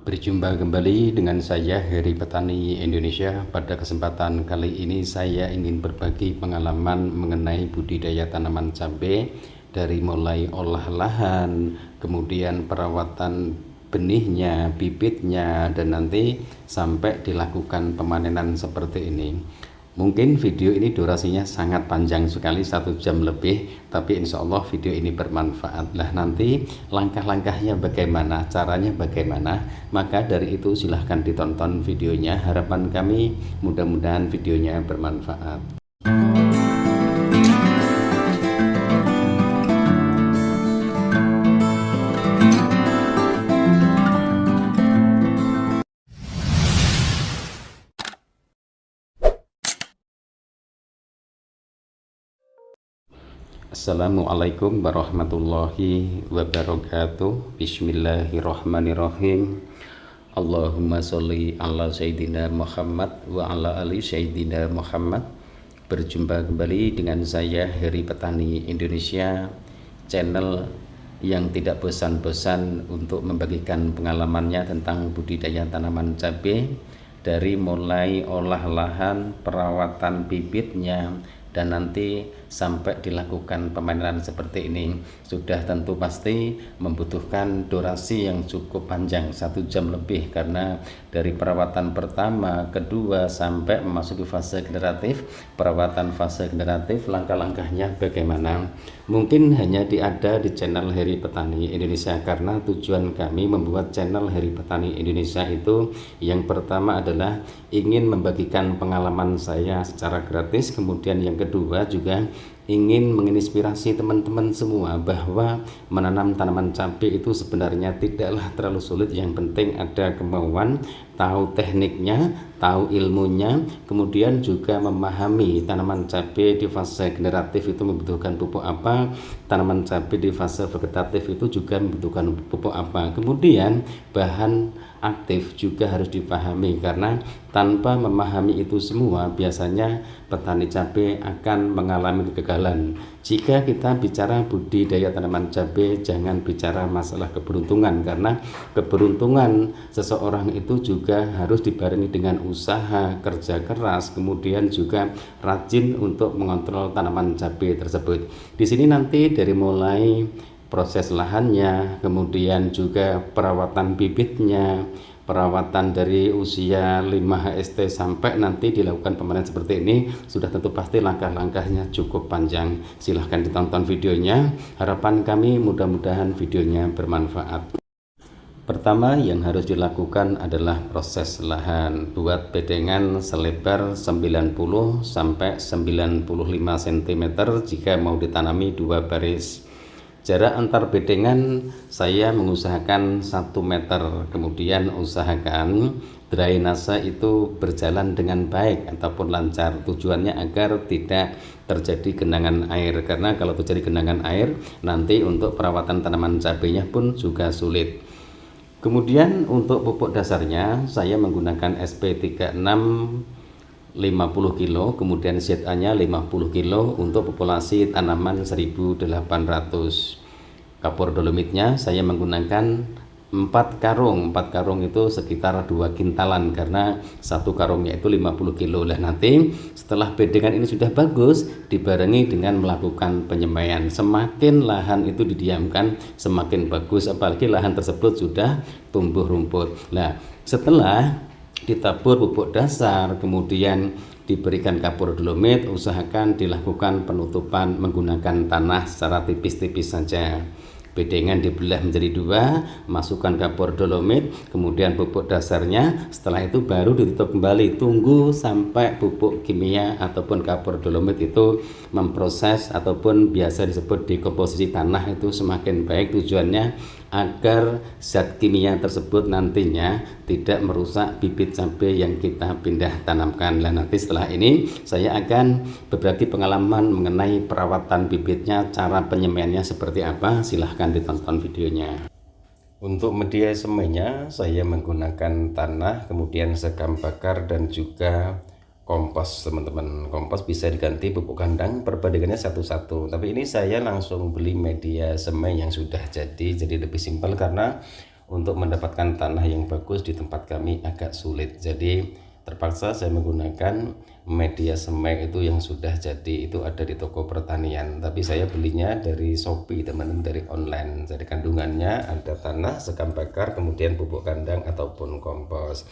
Berjumpa kembali dengan saya Heri Petani Indonesia. Pada kesempatan kali ini saya ingin berbagi pengalaman mengenai budidaya tanaman cabai dari mulai olah lahan, kemudian perawatan benihnya, bibitnya, dan nanti sampai dilakukan pemanenan seperti ini. Mungkin video ini durasinya sangat panjang sekali, 1 jam lebih, tapi insya Allah video ini bermanfaat. Nah, nanti langkah-langkahnya bagaimana, caranya bagaimana, maka dari itu silahkan ditonton videonya. Harapan kami mudah-mudahan videonya bermanfaat. Assalamualaikum warahmatullahi wabarakatuh. Bismillahirrahmanirrahim. Allahumma sholli ala Sayyidina Muhammad wa ala ali Sayyidina Muhammad. Berjumpa kembali dengan saya Heri Petani Indonesia, channel yang tidak bosan-bosan untuk membagikan pengalamannya tentang budidaya tanaman cabai dari mulai olah lahan, perawatan bibitnya, dan nanti sampai dilakukan pemanenan seperti ini. Sudah tentu pasti membutuhkan durasi yang cukup panjang, 1 jam lebih, karena dari perawatan pertama, kedua, sampai memasuki fase generatif. Perawatan fase generatif, langkah-langkahnya bagaimana, mungkin hanya ada di channel Heri Petani Indonesia, karena tujuan kami membuat channel Heri Petani Indonesia itu yang pertama adalah ingin membagikan pengalaman saya secara gratis, kemudian yang kedua juga ingin menginspirasi teman-teman semua bahwa menanam tanaman cabai itu sebenarnya tidaklah terlalu sulit. Yang penting ada kemauan, tahu tekniknya, tahu ilmunya, kemudian juga memahami tanaman cabai di fase generatif itu membutuhkan pupuk apa, tanaman cabai di fase vegetatif itu juga membutuhkan pupuk apa, kemudian bahan aktif juga harus dipahami, karena tanpa memahami itu semua biasanya petani cabai akan mengalami kegagalan. Jika kita bicara budidaya tanaman cabai, jangan bicara masalah keberuntungan, karena keberuntungan seseorang itu juga harus dibarengi dengan usaha, kerja keras, kemudian juga rajin untuk mengontrol tanaman cabai tersebut. Di sini nanti dari mulai proses lahannya, kemudian juga perawatan bibitnya, perawatan dari usia 5 HST sampai nanti dilakukan pemanenan seperti ini, sudah tentu pasti langkah-langkahnya cukup panjang. Silahkan ditonton videonya. Harapan kami mudah-mudahan videonya bermanfaat. Pertama yang harus dilakukan adalah proses lahan. Buat bedengan selebar 90 sampai 95 cm jika mau ditanami 2 baris. Jarak antar bedengan saya mengusahakan 1 meter. Kemudian usahakan drainase itu berjalan dengan baik ataupun lancar. Tujuannya agar tidak terjadi genangan air, karena kalau terjadi genangan air nanti untuk perawatan tanaman cabainya pun juga sulit. Kemudian untuk pupuk dasarnya saya menggunakan SP36 50 kilo, kemudian ZA-nya 50 kilo untuk populasi tanaman 1800. Kapur dolomitnya saya menggunakan 4 karung. 4 karung itu sekitar 2 kintalan, karena 1 karungnya itu 50 kilo. Lah nanti setelah bedengan ini sudah bagus, dibarengi dengan melakukan penyemaian. Semakin lahan itu didiamkan semakin bagus, apalagi lahan tersebut sudah tumbuh rumput. Nah, setelah ditabur pupuk dasar, kemudian diberikan kapur dolomit, usahakan dilakukan penutupan menggunakan tanah secara tipis-tipis saja. Bedengan dibelah menjadi 2, masukkan kapur dolomit, kemudian pupuk dasarnya. Setelah itu baru ditutup kembali. Tunggu sampai pupuk kimia ataupun kapur dolomit itu memproses ataupun biasa disebut dekomposisi tanah itu semakin baik. Tujuannya agar zat kimia tersebut nantinya tidak merusak bibit cabai yang kita pindah tanamkan. Dan nanti setelah ini saya akan berbagi pengalaman mengenai perawatan bibitnya, cara penyemaiannya seperti apa. Silahkan ditonton videonya. Untuk media semainya saya menggunakan tanah, kemudian sekam bakar dan juga kompos. Teman-teman, kompos bisa diganti pupuk kandang, perbandingannya 1:1, tapi ini saya langsung beli media semai yang sudah jadi lebih simpel, karena untuk mendapatkan tanah yang bagus di tempat kami agak sulit. Jadi terpaksa saya menggunakan media semai itu yang sudah jadi, itu ada di toko pertanian, tapi saya belinya dari Shopee teman-teman, dari online. Jadi kandungannya ada tanah, sekam bakar, kemudian pupuk kandang ataupun kompos.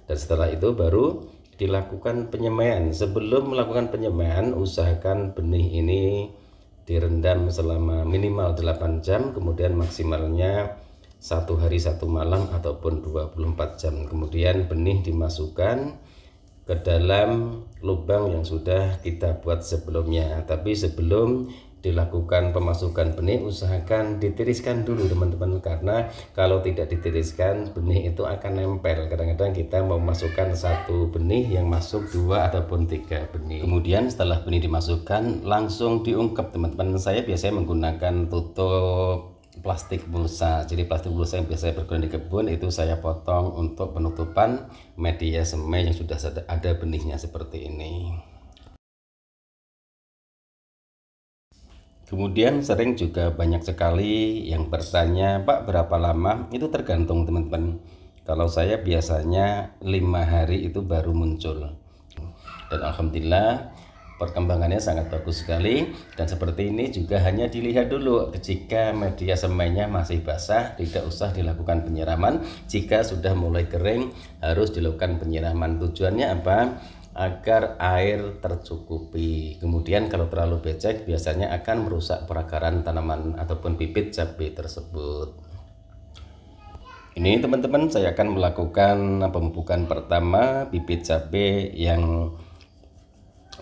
Dan setelah itu baru dilakukan penyemaian. Sebelum melakukan penyemaian, usahakan benih ini direndam selama minimal 8 jam, kemudian maksimalnya 1 hari 1 malam ataupun 24 jam. Kemudian benih dimasukkan ke dalam lubang yang sudah kita buat sebelumnya. Tapi sebelum dilakukan pemasukan benih, usahakan ditiriskan dulu teman-teman, karena kalau tidak ditiriskan benih itu akan nempel. Kadang-kadang kita mau masukkan 1 benih yang masuk 2 ataupun 3 benih. Kemudian setelah benih dimasukkan langsung diungkep teman-teman. Saya biasanya menggunakan tutup plastik bulsa. Jadi plastik bulsa yang biasa berguna di kebun itu saya potong untuk penutupan media semai yang sudah ada benihnya seperti ini. Kemudian sering juga banyak sekali yang bertanya, Pak, berapa lama? Itu tergantung teman-teman. Kalau saya biasanya 5 hari itu baru muncul. Dan alhamdulillah perkembangannya sangat bagus sekali. Dan seperti ini juga hanya dilihat dulu. Jika media semainya masih basah, tidak usah dilakukan penyiraman. Jika sudah mulai kering, harus dilakukan penyiraman. Tujuannya apa? Agar air tercukupi. Kemudian kalau terlalu becek biasanya akan merusak perakaran tanaman ataupun bibit cabai tersebut. Ini teman-teman, saya akan melakukan pemupukan pertama bibit cabai yang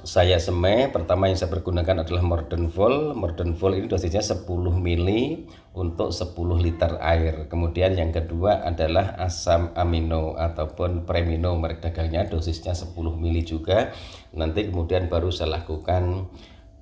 saya semai. Pertama yang saya pergunakan adalah Morden Vol. Morden Vol ini dosisnya 10 ml untuk 10 liter air. Kemudian yang kedua adalah asam amino ataupun Premino, merek dagangnya, dosisnya 10 ml juga. Nanti kemudian baru saya lakukan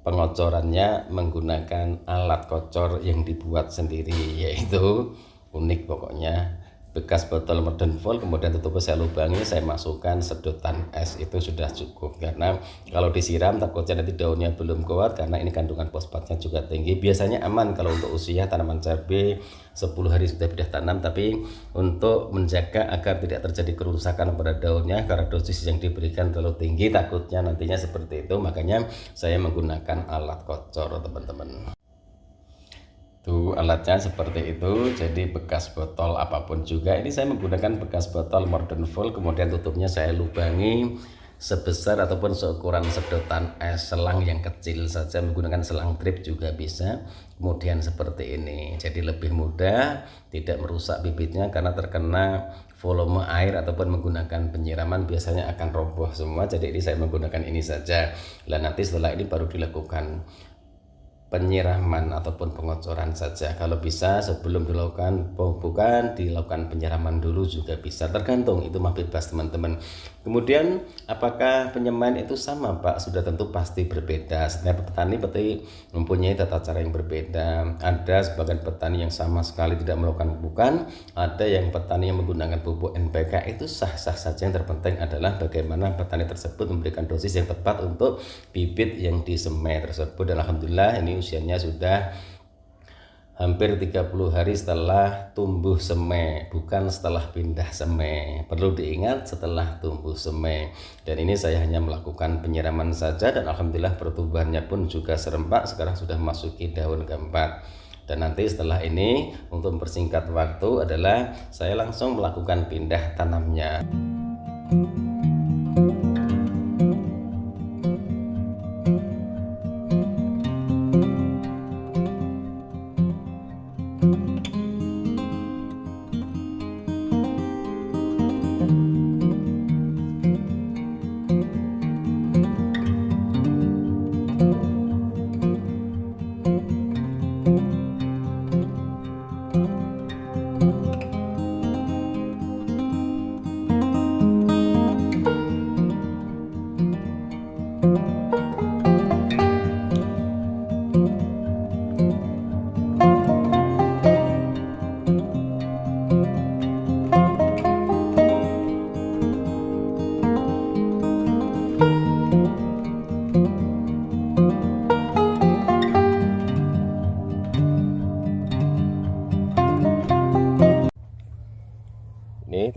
pengocorannya menggunakan alat kocor yang dibuat sendiri, yaitu unik pokoknya, bekas botol Morden Vol, kemudian tutupnya saya lubangi, saya masukkan sedotan es, itu sudah cukup. Karena kalau disiram takutnya nanti daunnya belum kuat, karena ini kandungan fosfatnya juga tinggi. Biasanya aman kalau untuk usia tanaman cabai 10 hari sudah pindah tanam, tapi untuk menjaga agar tidak terjadi kerusakan pada daunnya karena dosis yang diberikan terlalu tinggi, takutnya nantinya seperti itu, makanya saya menggunakan alat kocor teman-teman. Tuh alatnya seperti itu, jadi bekas botol apapun juga. Ini saya menggunakan bekas botol Morden Vol, kemudian tutupnya saya lubangi sebesar ataupun seukuran sedotan es, selang yang kecil saja, menggunakan selang drip juga bisa. Kemudian seperti ini, jadi lebih mudah, tidak merusak bibitnya karena terkena volume air ataupun menggunakan penyiraman biasanya akan roboh semua. Jadi ini saya menggunakan ini saja. Dan nanti setelah ini baru dilakukan penyiraman ataupun pengocoran saja. Kalau bisa sebelum dilakukan pemupukan dilakukan penyiraman dulu juga bisa, tergantung, itu mah bebas teman-teman. Kemudian apakah penyemaian itu sama, Pak? Sudah tentu pasti berbeda. Setiap petani mempunyai tata cara yang berbeda. Ada sebagian petani yang sama sekali tidak melakukan pemupukan, ada yang petani yang menggunakan pupuk NPK, itu sah-sah saja. Yang terpenting adalah bagaimana petani tersebut memberikan dosis yang tepat untuk bibit yang disemai tersebut. Dan alhamdulillah ini usianya sudah hampir 30 hari setelah tumbuh semai, bukan setelah pindah semai. Perlu diingat, setelah tumbuh semai. Dan ini saya hanya melakukan penyiraman saja, dan alhamdulillah pertumbuhannya pun juga serempak, sekarang sudah masuki daun keempat. Dan nanti setelah ini untuk mempersingkat waktu adalah saya langsung melakukan pindah tanamnya.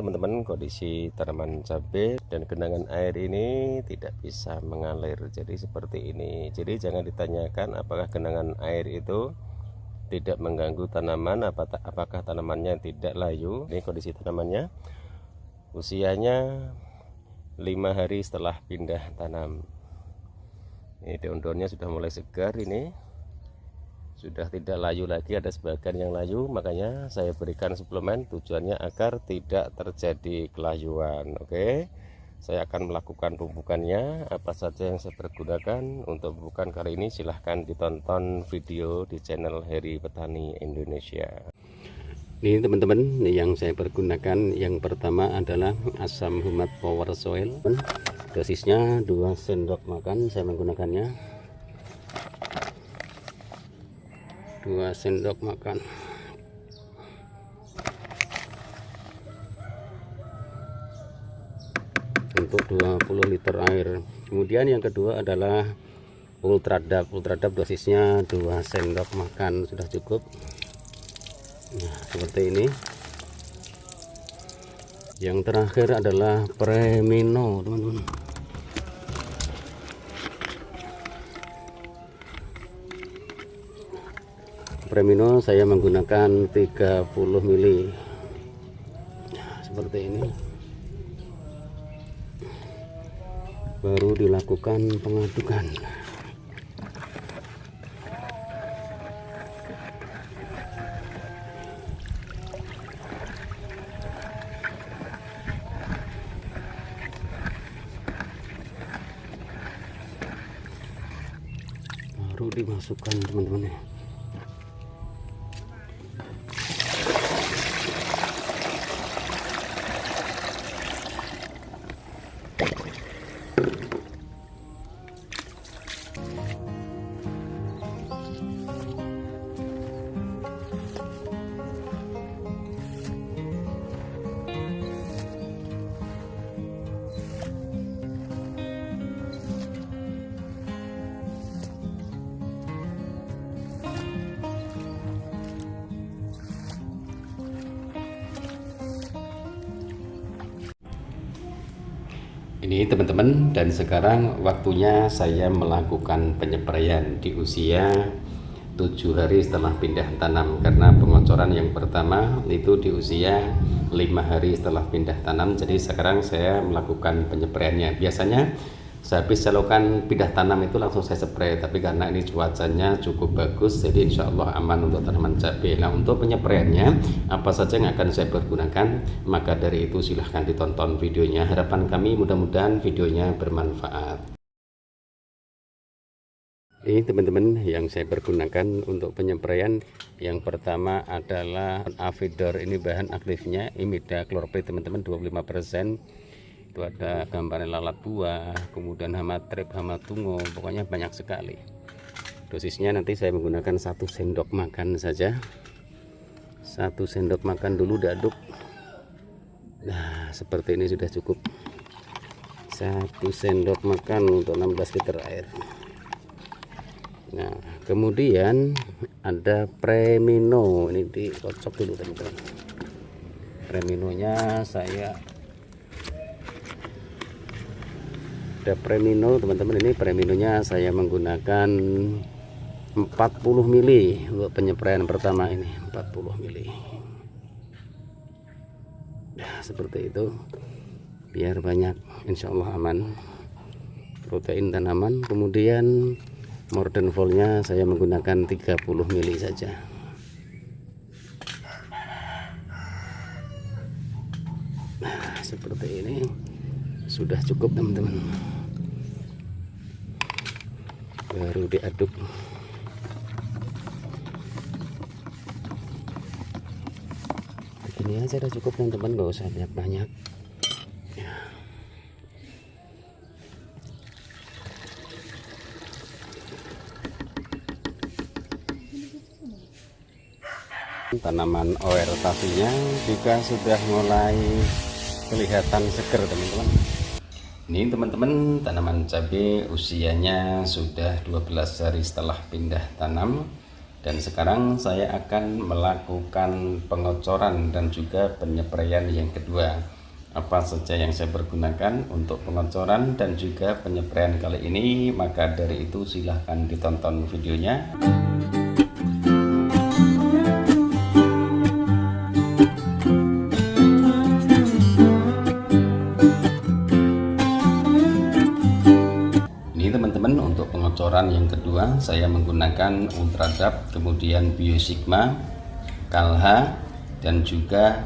teman-teman kondisi tanaman cabai dan genangan air ini tidak bisa mengalir, jadi seperti ini. Jadi jangan ditanyakan apakah genangan air itu tidak mengganggu tanaman, apakah tanamannya tidak layu. Ini kondisi tanamannya, usianya 5 hari setelah pindah tanam. Ini daun-daunnya sudah mulai segar, ini sudah tidak layu lagi, ada sebagian yang layu, makanya saya berikan suplemen tujuannya agar tidak terjadi kelayuan. Oke, saya akan melakukan pemupukannya. Apa saja yang saya pergunakan untuk pemupukan kali ini, silahkan ditonton video di channel Heri Petani Indonesia. Ini teman-teman, yang saya pergunakan yang pertama adalah asam humat power soil. Dosisnya 2 sendok makan saya menggunakannya. 2 sendok makan. Untuk 20 liter air. Kemudian yang kedua adalah Ultradap. Ultradap dosisnya 2 sendok makan sudah cukup. Nah, seperti ini. Yang terakhir adalah Premino, teman-teman. Premino saya menggunakan 30 mili. Seperti ini. Baru dilakukan pengadukan. Baru dimasukkan, teman-teman. Ini teman-teman, dan sekarang waktunya saya melakukan penyempraian di usia 7 hari setelah pindah tanam, karena pengocoran yang pertama itu di usia 5 hari setelah pindah tanam. Jadi sekarang saya melakukan penyempraiannya. Biasanya sehabis selokan pindah tanam itu langsung saya spray, tapi karena ini cuacanya cukup bagus, jadi insya Allah aman untuk tanaman cabai. Nah, untuk penyempraiannya apa saja yang akan saya pergunakan, maka dari itu silahkan ditonton videonya. Harapan kami mudah-mudahan videonya bermanfaat. Ini teman-teman yang saya pergunakan untuk penyempraian. Yang pertama adalah Avidor. Ini bahan aktifnya imidacloprid, teman-teman, 25%. Itu ada gambaran lalat buah, kemudian hama trip, hama tungo, pokoknya banyak sekali. Dosisnya nanti saya menggunakan 1 sendok makan saja. 1 sendok makan dulu diaduk. Nah, seperti ini sudah cukup. 1 sendok makan untuk 16 liter air. Nah, kemudian ada Premino. Ini dikocok dulu, teman-teman. Preminonya saya ada Premino, teman-teman. Ini Preminonya saya menggunakan 40 mili untuk penyempraian pertama ini, 40 mili. Nah, seperti itu, biar banyak, insya Allah aman protein tanaman. Kemudian Morden Volnya saya menggunakan 30 mili saja. Nah, seperti ini sudah cukup, teman-teman. Baru diaduk. Begini aja udah cukup, teman-teman, nggak usah banyak-banyak. Tanaman oertasinya juga sudah mulai kelihatan seger, teman-teman. Ini teman-teman, tanaman cabai usianya sudah 12 hari setelah pindah tanam, dan sekarang saya akan melakukan pengocoran dan juga penyempraian yang kedua. apa saja yang saya pergunakan untuk pengocoran dan juga penyepraian kali ini. Maka dari itu silahkan ditonton videonya. Ini teman-teman, untuk pengocoran yang kedua saya menggunakan Ultradap, kemudian Biosigma, Kalha, dan juga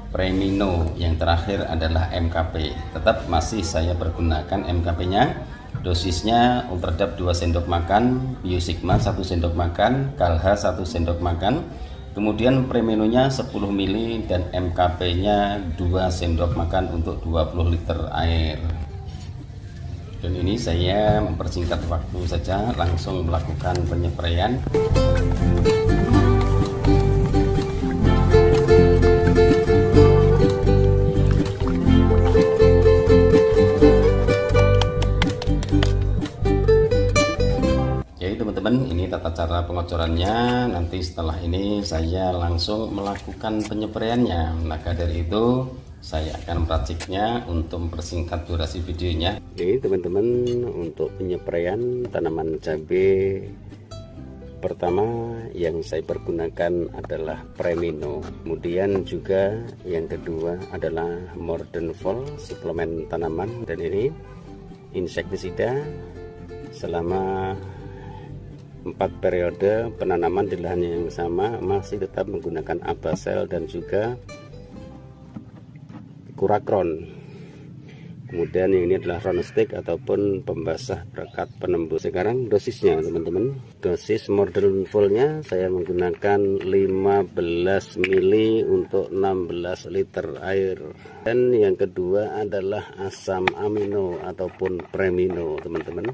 Premino. Yang terakhir adalah MKP. Tetap masih saya pergunakan MKP nya. Dosisnya Ultradap 2 sendok makan, Biosigma 1 sendok makan, Kalha 1 sendok makan, kemudian Premino nya 10 ml, dan MKP nya 2 sendok makan untuk 20 liter air. Dan ini saya mempersingkat waktu saja, langsung melakukan penyepraian. Jadi teman-teman, ini tata cara pengocorannya. Nanti setelah ini saya langsung melakukan penyepraiannya. Maka dari itu saya akan meraciknya untuk mempersingkat durasi videonya. Ini teman-teman, untuk penyempraian tanaman cabai pertama yang saya pergunakan adalah Premino. Kemudian juga yang kedua adalah Modern Fall suplemen tanaman, dan ini insektisida selama 4 periode penanaman di lahan yang sama, masih tetap menggunakan Abasel dan juga Kurakron. Kemudian yang ini adalah Ronstick ataupun pembasah perekat penembus. Sekarang dosisnya teman-teman, dosis Modern Full-nya saya menggunakan 15 ml untuk 16 liter air. Dan yang kedua adalah asam amino ataupun Premino teman-teman.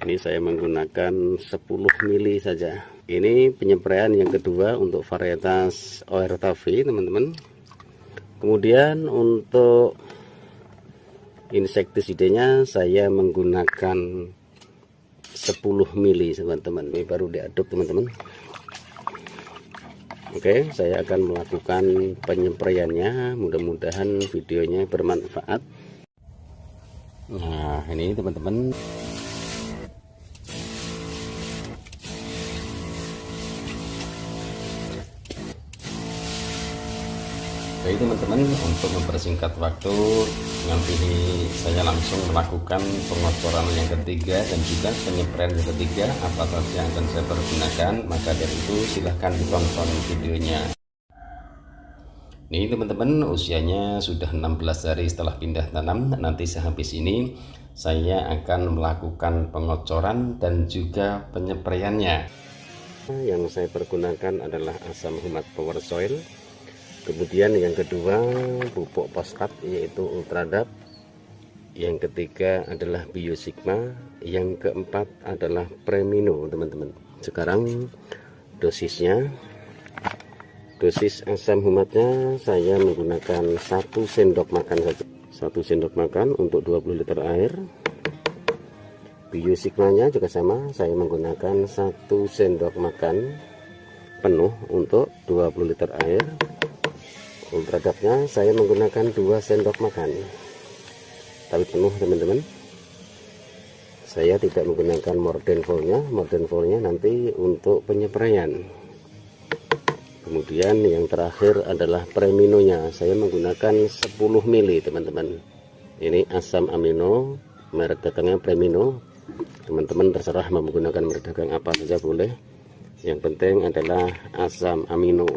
Ini saya menggunakan 10 ml saja. Ini penyepraian yang kedua untuk varietas Oertavi teman-teman. Kemudian untuk insektisidanya saya menggunakan 10 ml teman-teman. Ini baru diaduk teman-teman. Oke, saya akan melakukan penyepraiannya. Mudah-mudahan videonya bermanfaat. Nah, ini teman-teman. Baik teman-teman, untuk mempersingkat waktu, nanti saya langsung melakukan pengocoran yang ketiga dan juga penyepraian yang ketiga. Apa saja yang akan saya pergunakan, maka dari itu silahkan ditonton videonya. Ini teman-teman, usianya sudah 16 hari setelah pindah tanam. Nanti sehabis ini saya akan melakukan pengocoran dan juga penyepraiannya. Yang saya pergunakan adalah asam humat power soil. Kemudian yang kedua pupuk fosfat yaitu Ultradap. Yang ketiga adalah Biosigma. Yang keempat adalah Premino teman-teman. Sekarang dosisnya, dosis asam humatnya saya menggunakan 1 sendok makan saja. 1 sendok makan untuk 20 liter air. Biosigmanya juga sama, saya menggunakan 1 sendok makan penuh untuk 20 liter air. Ultradapnya saya menggunakan 2 sendok makan, tapi penuh teman-teman. Saya tidak menggunakan Modern Full-nya. Modern Full-nya nanti untuk penyepraian. Kemudian yang terakhir adalah Premino-nya. Saya menggunakan 10 ml teman-teman. Ini asam amino, merek dagangnya Premino. Teman-teman terserah mau menggunakan merek dagang apa saja boleh. Yang penting adalah asam amino.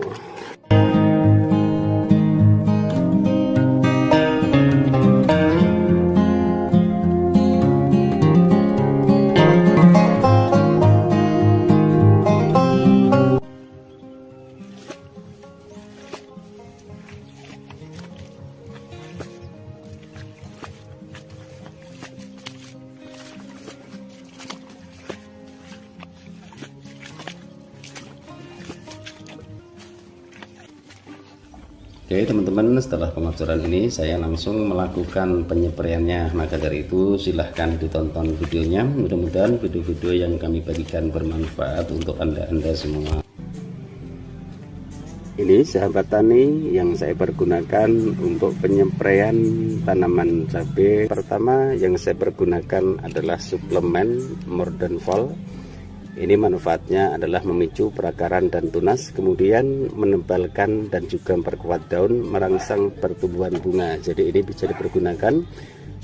Oke teman-teman, setelah pengocoran ini saya langsung melakukan penyepraiannya. Maka dari itu silahkan ditonton videonya. Mudah-mudahan video-video yang kami bagikan bermanfaat untuk anda semua. Ini sahabat tani yang saya pergunakan untuk penyempraian tanaman cabai. Pertama yang saya pergunakan adalah suplemen Morden Vol. Ini manfaatnya adalah memicu perakaran dan tunas, kemudian menebalkan dan juga memperkuat daun, merangsang pertumbuhan bunga. Jadi ini bisa dipergunakan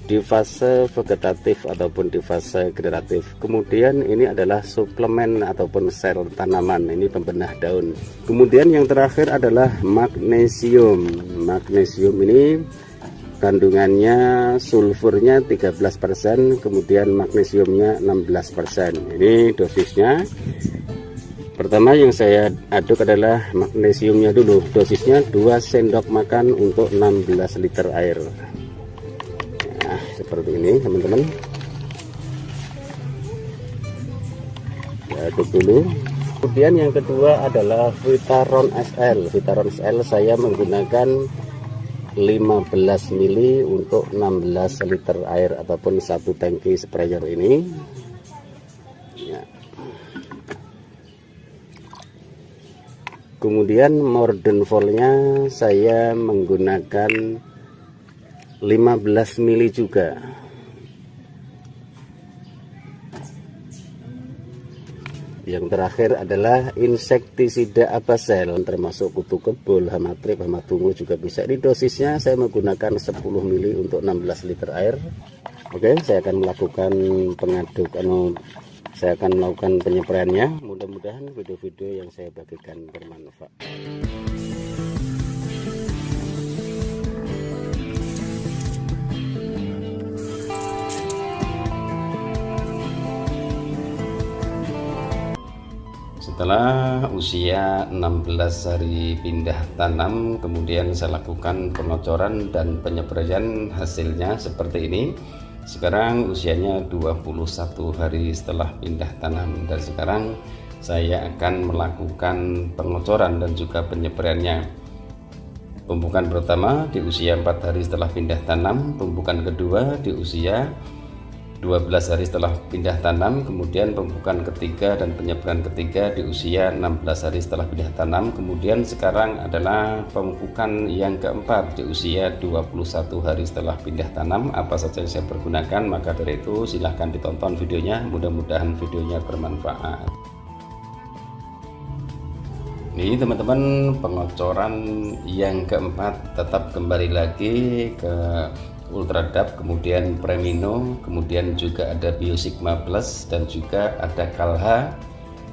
di fase vegetatif ataupun di fase generatif. Kemudian ini adalah suplemen ataupun sel tanaman, ini pembenah daun. Kemudian yang terakhir adalah magnesium. Magnesium ini kandungannya sulfurnya 13%, kemudian magnesiumnya 16%. Ini dosisnya. Pertama yang saya aduk adalah magnesiumnya dulu. Dosisnya 2 sendok makan untuk 16 liter air. Seperti ini teman-teman, ya, aduk dulu. Kemudian yang kedua adalah Vitaron SL. Vitaron SL saya menggunakan 15 mili untuk 16 liter air ataupun 1 tangki sprayer ini ya. Kemudian Morden Vol-nya saya menggunakan 15 mili juga. Yang terakhir adalah insektisida Abasel, termasuk kutu kebul, hama trip, hama tungu juga bisa. Di dosisnya saya menggunakan 10 mili untuk 16 liter air. Oke, saya akan melakukan saya akan melakukan penyempraiannya. Mudah-mudahan video-video yang saya bagikan bermanfaat. Setelah usia 16 hari pindah tanam, kemudian saya lakukan pengocoran dan penyempraian, hasilnya seperti ini. Sekarang usianya 21 hari setelah pindah tanam, dan sekarang saya akan melakukan pengocoran dan juga penyempraiannya. Pembukaan pertama di usia 4 hari setelah pindah tanam, pembukaan kedua di usia 12 hari setelah pindah tanam, kemudian pembukaan ketiga dan penyempraian ketiga di usia 16 hari setelah pindah tanam, kemudian sekarang adalah pemupukan yang keempat di usia 21 hari setelah pindah tanam. Apa saja yang saya pergunakan, maka dari itu silahkan ditonton videonya, mudah-mudahan videonya bermanfaat. Ini teman-teman, pengocoran yang keempat, tetap kembali lagi ke Ultradap, kemudian Premino, kemudian juga ada Biosigma Plus, dan juga ada Kalha,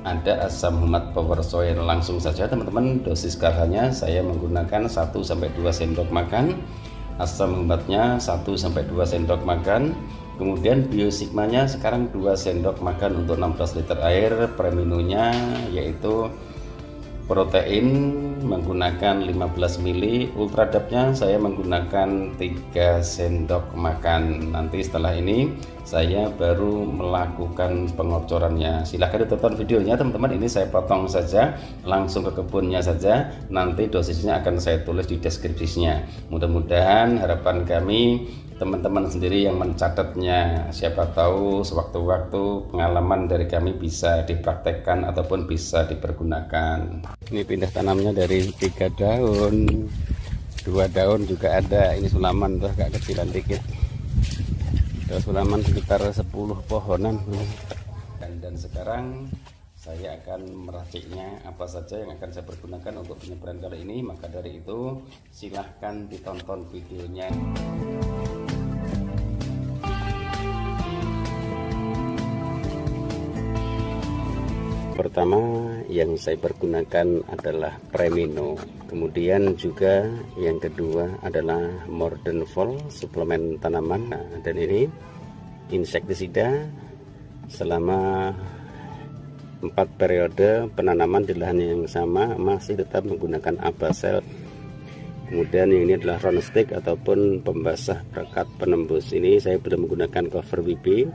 ada asam humat Power Soil. Langsung saja teman-teman, dosis Kalhanya saya menggunakan 1-2 sendok makan, asam humatnya 1-2 sendok makan, kemudian Biosigmanya sekarang 2 sendok makan untuk 16 liter air, Preminonya yaitu protein menggunakan 15 mili, Ultradapnya saya menggunakan 3 sendok makan. Nanti setelah ini saya baru melakukan pengocorannya. Silahkan ditonton videonya teman-teman. Ini saya potong saja, langsung ke kebunnya saja. Nanti dosisnya akan saya tulis di deskripsinya. Mudah-mudahan harapan kami teman-teman sendiri yang mencatatnya, siapa tahu sewaktu-waktu pengalaman dari kami bisa dipraktekkan ataupun bisa dipergunakan. Ini pindah tanamnya dari 3 daun, 2 daun juga ada. Ini sulaman tuh agak kecilan dikit. Ada sulaman sekitar 10 pohonan. Dan sekarang saya akan meraciknya apa saja yang akan saya pergunakan untuk penyempraian kali ini. Maka dari itu silahkan ditonton videonya. Pertama yang saya pergunakan adalah Premino, kemudian juga yang kedua adalah Morden Vol, suplemen tanaman, dan ini insektisida selama 4 periode penanaman di lahan yang sama, masih tetap menggunakan Abasel. Kemudian yang ini adalah round stick ataupun pembasah perekat penembus. Ini saya belum menggunakan cover BB.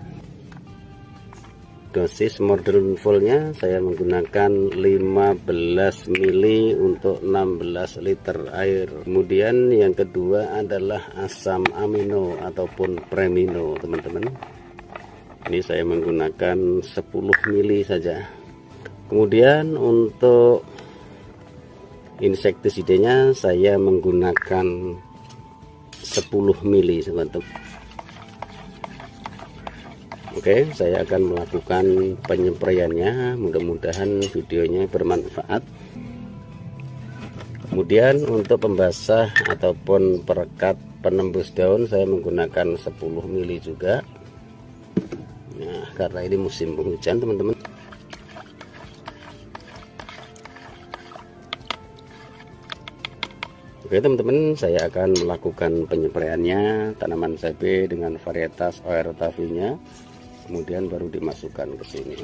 Dosis Morden Vol-nya saya menggunakan 15 mili untuk 16 liter air. Kemudian yang kedua adalah asam amino ataupun Premino teman-teman. Ini saya menggunakan 10 mili saja. Kemudian untuk Insektisidanya saya menggunakan 10 mili teman-teman. Oke, saya akan melakukan penyempraiannya, mudah-mudahan videonya bermanfaat. Kemudian untuk pembasah ataupun perekat penembus daun saya menggunakan 10 mili juga. Nah, karena ini musim penghujan teman-teman. Oke teman-teman, saya akan melakukan penyempraiannya tanaman cabai dengan varietas ORTAV-nya, kemudian baru dimasukkan ke sini.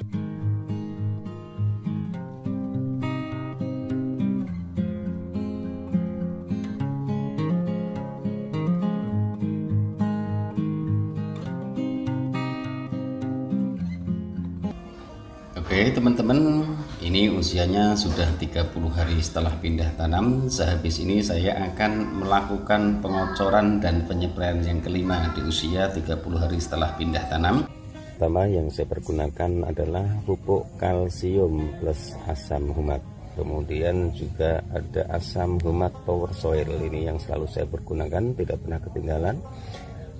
Oke teman-teman, ini usianya sudah 30 hari setelah pindah tanam. Sehabis ini saya akan melakukan pengocoran dan penyempraian yang kelima di usia 30 hari setelah pindah tanam. Pertama yang saya pergunakan adalah pupuk kalsium plus asam humat. Kemudian juga ada asam humat power soil, ini yang selalu saya pergunakan, tidak pernah ketinggalan.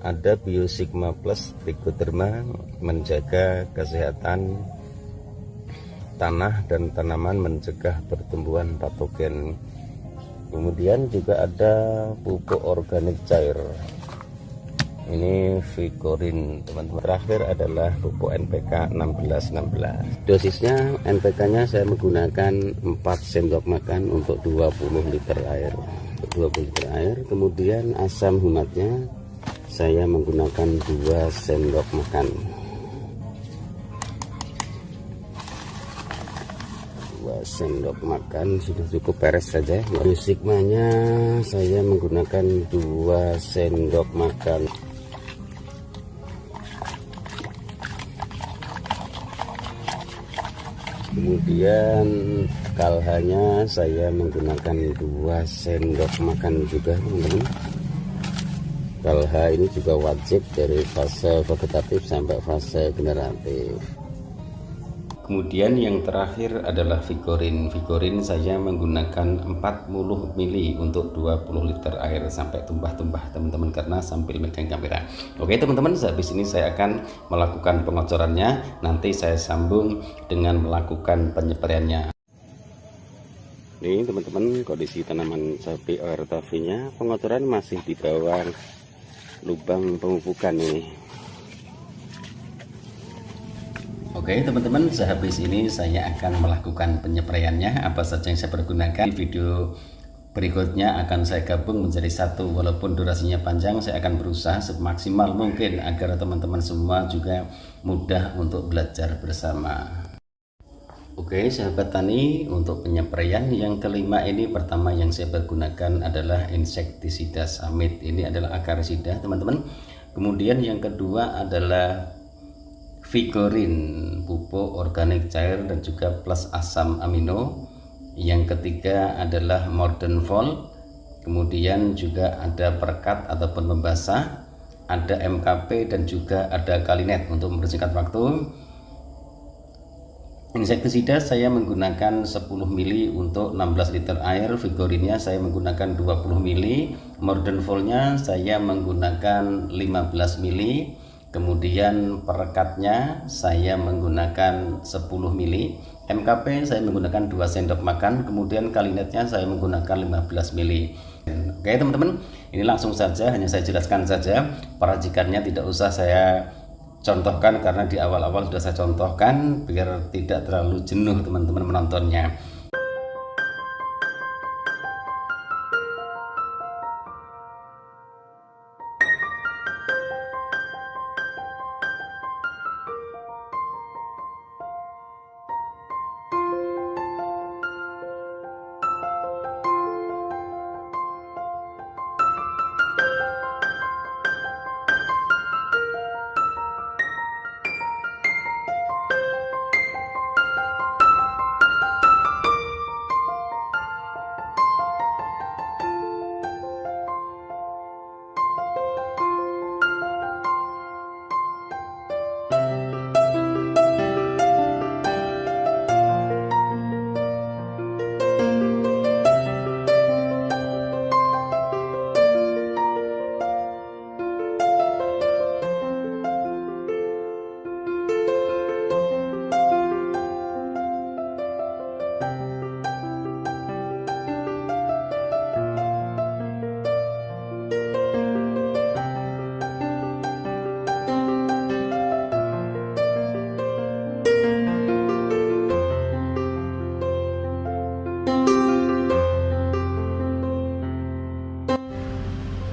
Ada biosigma plus trichoderma, menjaga kesehatan tanah dan tanaman, mencegah pertumbuhan patogen. Kemudian juga ada pupuk organik cair, ini Vicorin teman-teman. Terakhir adalah pupuk NPK 1616. Dosisnya NPK nya saya menggunakan 4 sendok makan untuk 20 liter air. Kemudian asam humatnya saya menggunakan 2 sendok makan. 2 sendok makan sudah cukup, beres saja. Biosigmanya saya menggunakan 2 sendok makan. Kemudian kalhanya saya menggunakan 2 sendok makan juga teman-teman. Kalha ini juga wajib dari fase vegetatif sampai fase generatif. Kemudian yang terakhir adalah Vicorin. Vicorin saya menggunakan 40 mili untuk 20 liter air sampai tumpah-tumpah teman-teman, karena sambil megang kamera. Oke teman-teman, habis ini saya akan melakukan pengocorannya. Nanti saya sambung dengan melakukan penyempraiannya. Ini teman-teman kondisi tanaman cabai ORTAV-nya. Pengocoran masih di bawah lubang pemupukan ini. Oke teman-teman, sehabis ini saya akan melakukan penyempraiannya. Apa saja yang saya pergunakan di video berikutnya akan saya gabung menjadi satu. Walaupun durasinya panjang, saya akan berusaha semaksimal mungkin agar teman-teman semua juga mudah untuk belajar bersama. Oke sahabat tani, untuk penyempraian yang kelima ini, pertama yang saya pergunakan adalah insektisida Samit. Ini adalah akarisida teman-teman. Kemudian yang kedua adalah Vicorin, pupuk organik cair dan juga plus asam amino. Yang ketiga adalah Modern Vol. Kemudian juga ada perekat ataupun pembasah, ada MKP dan juga ada Kalinet. Untuk mempersingkat waktu, insektisida saya menggunakan 10 mili untuk 16 liter air. Vicorinnya saya menggunakan 20 mili. Modern Volnya saya menggunakan 15 mili. Kemudian perekatnya saya menggunakan 10 mili. MKP saya menggunakan 2 sendok makan. Kemudian Kalinetnya saya menggunakan 15 mili. Oke teman-teman, ini langsung saja, hanya saya jelaskan saja. Peracikannya tidak usah saya contohkan karena di awal-awal sudah saya contohkan, biar tidak terlalu jenuh teman-teman menontonnya.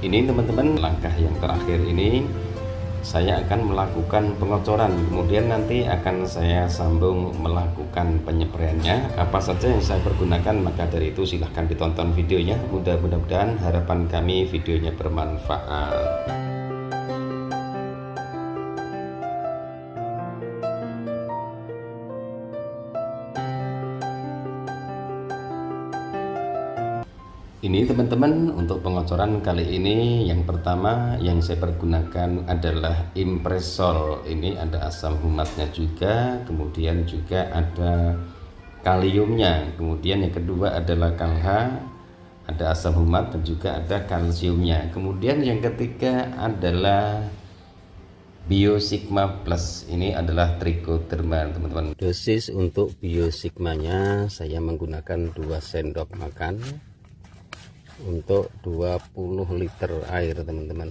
Ini teman-teman, langkah yang terakhir ini saya akan melakukan pengocoran, kemudian nanti akan saya sambung melakukan penyepraiannya. Apa saja yang saya pergunakan, maka dari itu silahkan ditonton videonya. Mudah-mudahan harapan kami videonya bermanfaat. Ini teman-teman, untuk pengocoran kali ini yang pertama yang saya pergunakan adalah impresol. Ini ada asam humatnya juga, kemudian juga ada kaliumnya. Kemudian yang kedua adalah kalha, ada asam humat dan juga ada kalsiumnya. Kemudian yang ketiga adalah Biosigma Plus. Ini adalah trichoderma teman-teman. Dosis untuk biosigmanya saya menggunakan 2 sendok makan untuk 20 liter air teman-teman.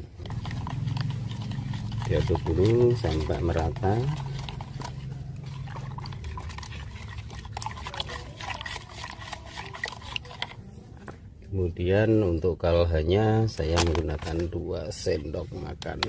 Diaduk dulu sampai merata. Kemudian untuk kalhanya saya menggunakan 2 sendok makan.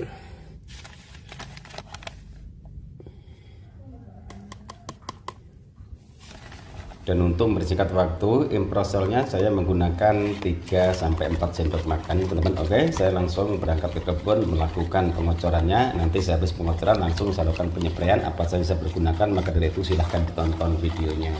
Dan untuk mempersingkat waktu, impresolnya saya menggunakan 3-4 sendok makan teman-teman. Oke, saya langsung berangkat ke kebun melakukan pengocorannya. Nanti saya habis pengocoran langsung saya lakukan penyepraian. Apa saja saya pergunakan, maka dari itu silahkan ditonton videonya.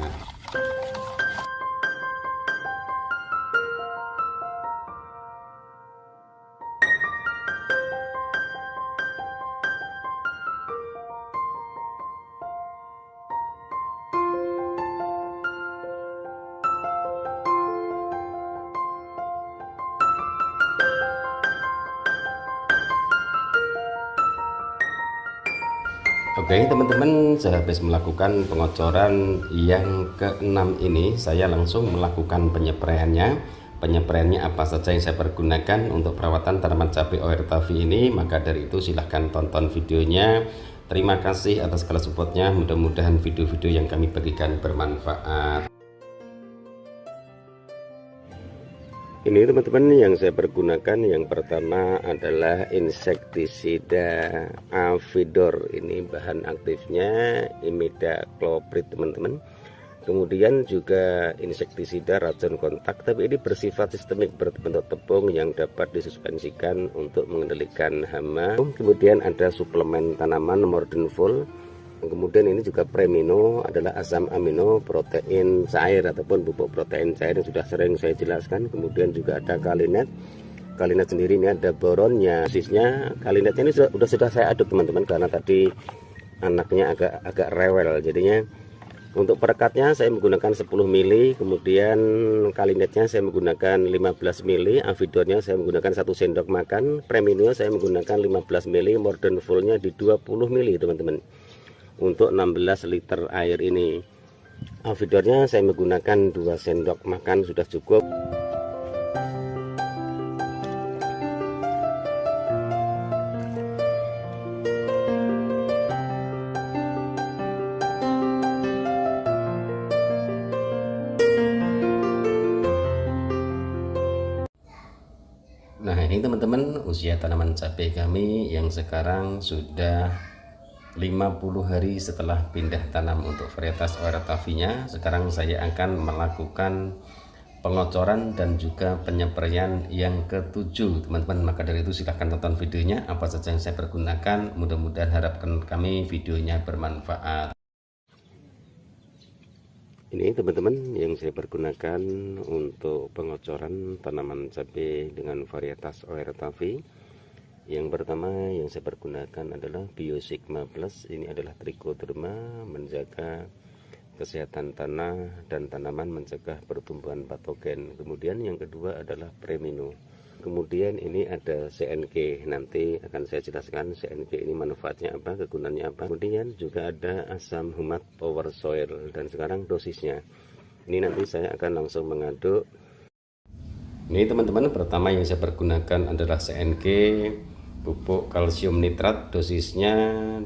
Oke teman-teman, saya habis melakukan pengocoran yang ke-6 ini, saya langsung melakukan penyepraiannya. Penyepraiannya apa saja yang saya pergunakan untuk perawatan tanaman cabai ORTAVI ini, maka dari itu silahkan tonton videonya. Terima kasih atas segala supportnya, mudah-mudahan video-video yang kami bagikan bermanfaat. Ini teman-teman yang saya pergunakan, yang pertama adalah insektisida Avidor. Ini bahan aktifnya imidacloprid teman-teman. Kemudian juga insektisida racun kontak, tapi ini bersifat sistemik, berbentuk tepung yang dapat disuspensikan untuk mengendalikan hama. Kemudian ada suplemen tanaman Mordenful. Kemudian ini juga Premino, adalah asam amino protein cair ataupun pupuk protein cair yang sudah sering saya jelaskan. Kemudian juga ada Kalinet. Kalinet sendiri ini ada boronnya. Dosisnya Kalinetnya ini sudah saya aduk teman-teman, karena tadi anaknya agak rewel. Jadinya untuk perekatnya saya menggunakan 10 mili, kemudian Kalinetnya saya menggunakan 15 mili, Avidornya saya menggunakan 1 sendok makan, Premino saya menggunakan 15 mili, Mordenfulnya di 20 mili teman-teman. Untuk 16 liter air ini, Avidornya saya menggunakan 2 sendok makan sudah cukup. Nah ini teman-teman, usia tanaman cabai kami yang sekarang sudah 50 hari setelah pindah tanam untuk varietas ORTAVI-nya. Sekarang saya akan melakukan pengocoran dan juga penyempraian yang ke-7 teman-teman. Maka dari itu silahkan tonton videonya, apa saja yang saya pergunakan. Mudah-mudahan harapkan kami videonya bermanfaat. Ini teman-teman yang saya pergunakan untuk pengocoran tanaman cabai dengan varietas ORTAVI. Yang pertama yang saya pergunakan adalah Biosigma Plus. Ini adalah trichoderma, menjaga kesehatan tanah dan tanaman, mencegah pertumbuhan patogen. Kemudian yang kedua adalah Premino. Kemudian ini ada CNK, nanti akan saya jelaskan CNK ini manfaatnya apa, kegunaannya apa. Kemudian juga ada asam humat Power Soil, dan sekarang dosisnya. Ini nanti saya akan langsung mengaduk. Ini teman-teman, pertama yang saya pergunakan adalah CNK pupuk kalsium nitrat, dosisnya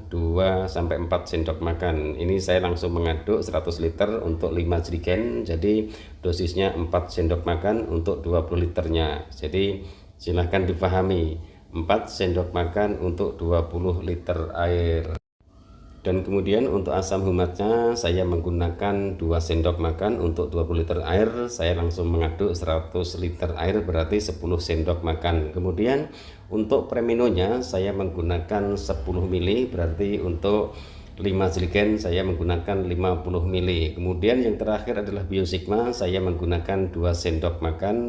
2-4 sendok makan. Ini saya langsung mengaduk 100 liter untuk 5 jerigen, jadi dosisnya 4 sendok makan untuk 20 liternya. Jadi Silahkan dipahami, 4 sendok makan untuk 20 liter air. Dan kemudian untuk asam humatnya saya menggunakan 2 sendok makan untuk 20 liter air. Saya langsung mengaduk 100 liter air, berarti 10 sendok makan. Kemudian untuk preminonya saya menggunakan 10 ml, berarti untuk 5 jerigen saya menggunakan 50 ml. Kemudian yang terakhir adalah Biosigma, saya menggunakan 2 sendok makan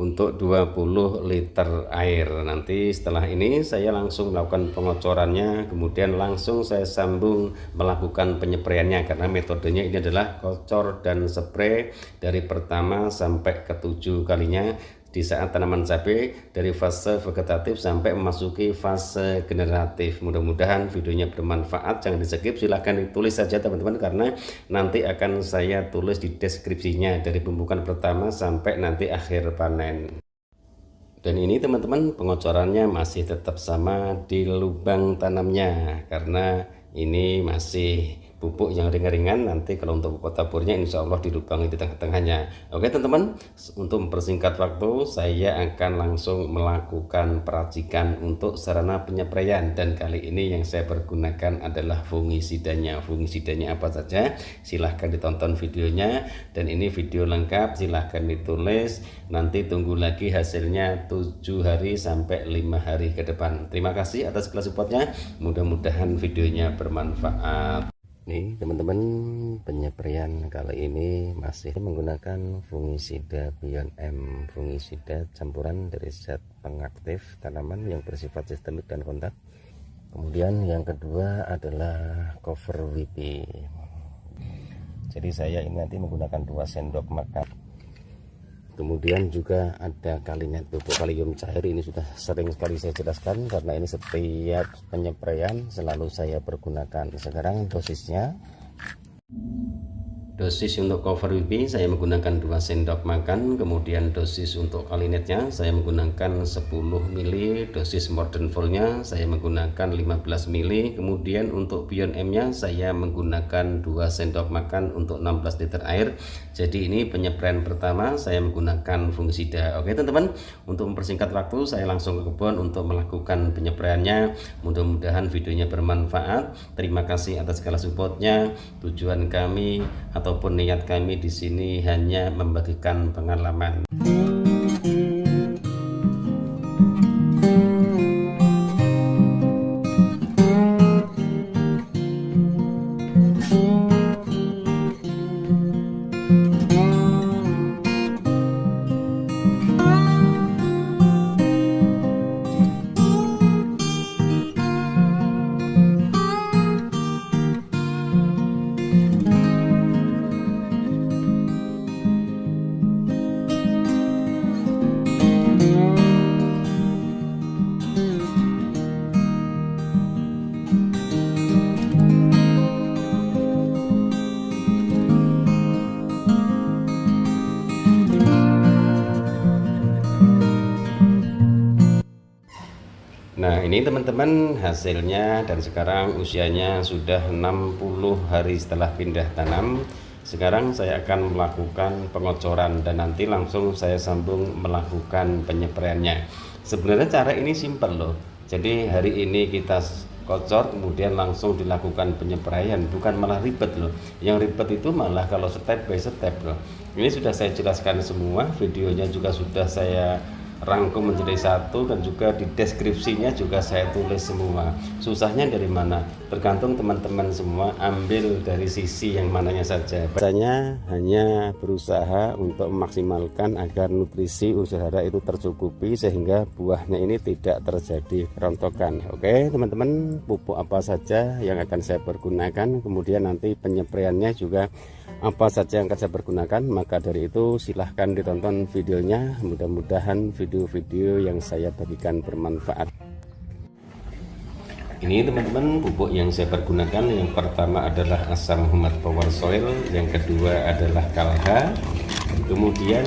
untuk 20 liter air. Nanti setelah ini saya langsung melakukan pengocorannya, kemudian langsung saya sambung melakukan penyepraiannya, karena metodenya ini adalah kocor dan spray dari pertama sampai ke-7 kalinya di saat tanaman cabai dari fase vegetatif sampai memasuki fase generatif. Mudah-mudahan videonya bermanfaat, jangan di skip, silahkan ditulis saja teman-teman, karena nanti akan saya tulis di deskripsinya dari pembukaan pertama sampai nanti akhir panen. Dan ini teman-teman pengocorannya masih tetap sama di lubang tanamnya, karena ini masih pupuk yang ringan-ringan. Nanti kalau untuk pupuk taburnya insya Allah dilubangi di tengah-tengahnya. Oke teman-teman, untuk mempersingkat waktu saya akan langsung melakukan peracikan untuk sarana penyepraian, dan kali ini yang saya pergunakan adalah fungisidanya. Fungisidanya apa saja silahkan ditonton videonya, dan ini video lengkap silahkan ditulis, nanti tunggu lagi hasilnya 7 hari sampai 5 hari ke depan. Terima kasih atas segala supportnya, mudah-mudahan videonya bermanfaat. Nih teman-teman, penyepraian kali ini masih menggunakan fungisida Bion M, fungisida campuran dari zat pengaktif tanaman yang bersifat sistemik dan kontak. Kemudian yang kedua adalah cover WP. Jadi saya ini nanti menggunakan 2 sendok makan. Kemudian juga ada kalinet pupuk kalium cair, ini sudah sering sekali saya jelaskan karena ini setiap penyepraian selalu saya pergunakan. Sekarang dosisnya. Dosis untuk cover WP saya menggunakan 2 sendok makan, kemudian dosis untuk kalinetnya saya menggunakan 10 ml, dosis Modern Voltnya saya menggunakan 15 ml, kemudian untuk Bion M nya saya menggunakan 2 sendok makan untuk 16 liter air. Jadi ini penyepraian pertama saya menggunakan fungisida. Oke teman-teman, untuk mempersingkat waktu saya langsung ke kebun untuk melakukan penyepraiannya. Mudah-mudahan videonya bermanfaat. Terima kasih atas segala supportnya. Tujuan kami ataupun niat kami di sini hanya membagikan pengalaman. Nah ini teman-teman hasilnya, dan sekarang usianya sudah 60 hari setelah pindah tanam. Sekarang saya akan melakukan pengocoran dan nanti langsung saya sambung melakukan penyepraiannya. Sebenarnya cara ini simpel loh. Jadi hari ini kita kocor kemudian langsung dilakukan penyepraian, bukan malah ribet loh. Yang ribet itu malah kalau step by step loh. Ini sudah saya jelaskan semua, videonya juga sudah saya rangkum menjadi satu, dan juga di deskripsinya juga saya tulis semua. Susahnya dari mana? Tergantung teman-teman semua ambil dari sisi yang mananya saja. Biasanya hanya berusaha untuk memaksimalkan agar nutrisi unsur hara itu tercukupi sehingga buahnya ini tidak terjadi kerontokan. Oke teman-teman, pupuk apa saja yang akan saya pergunakan, kemudian nanti penyepraiannya juga apa saja yang akan saya pergunakan, maka dari itu silahkan ditonton videonya. Mudah-mudahan video-video yang saya bagikan bermanfaat. Ini teman-teman pupuk yang saya pergunakan, yang pertama adalah asam humat power soil, yang kedua adalah kalha, kemudian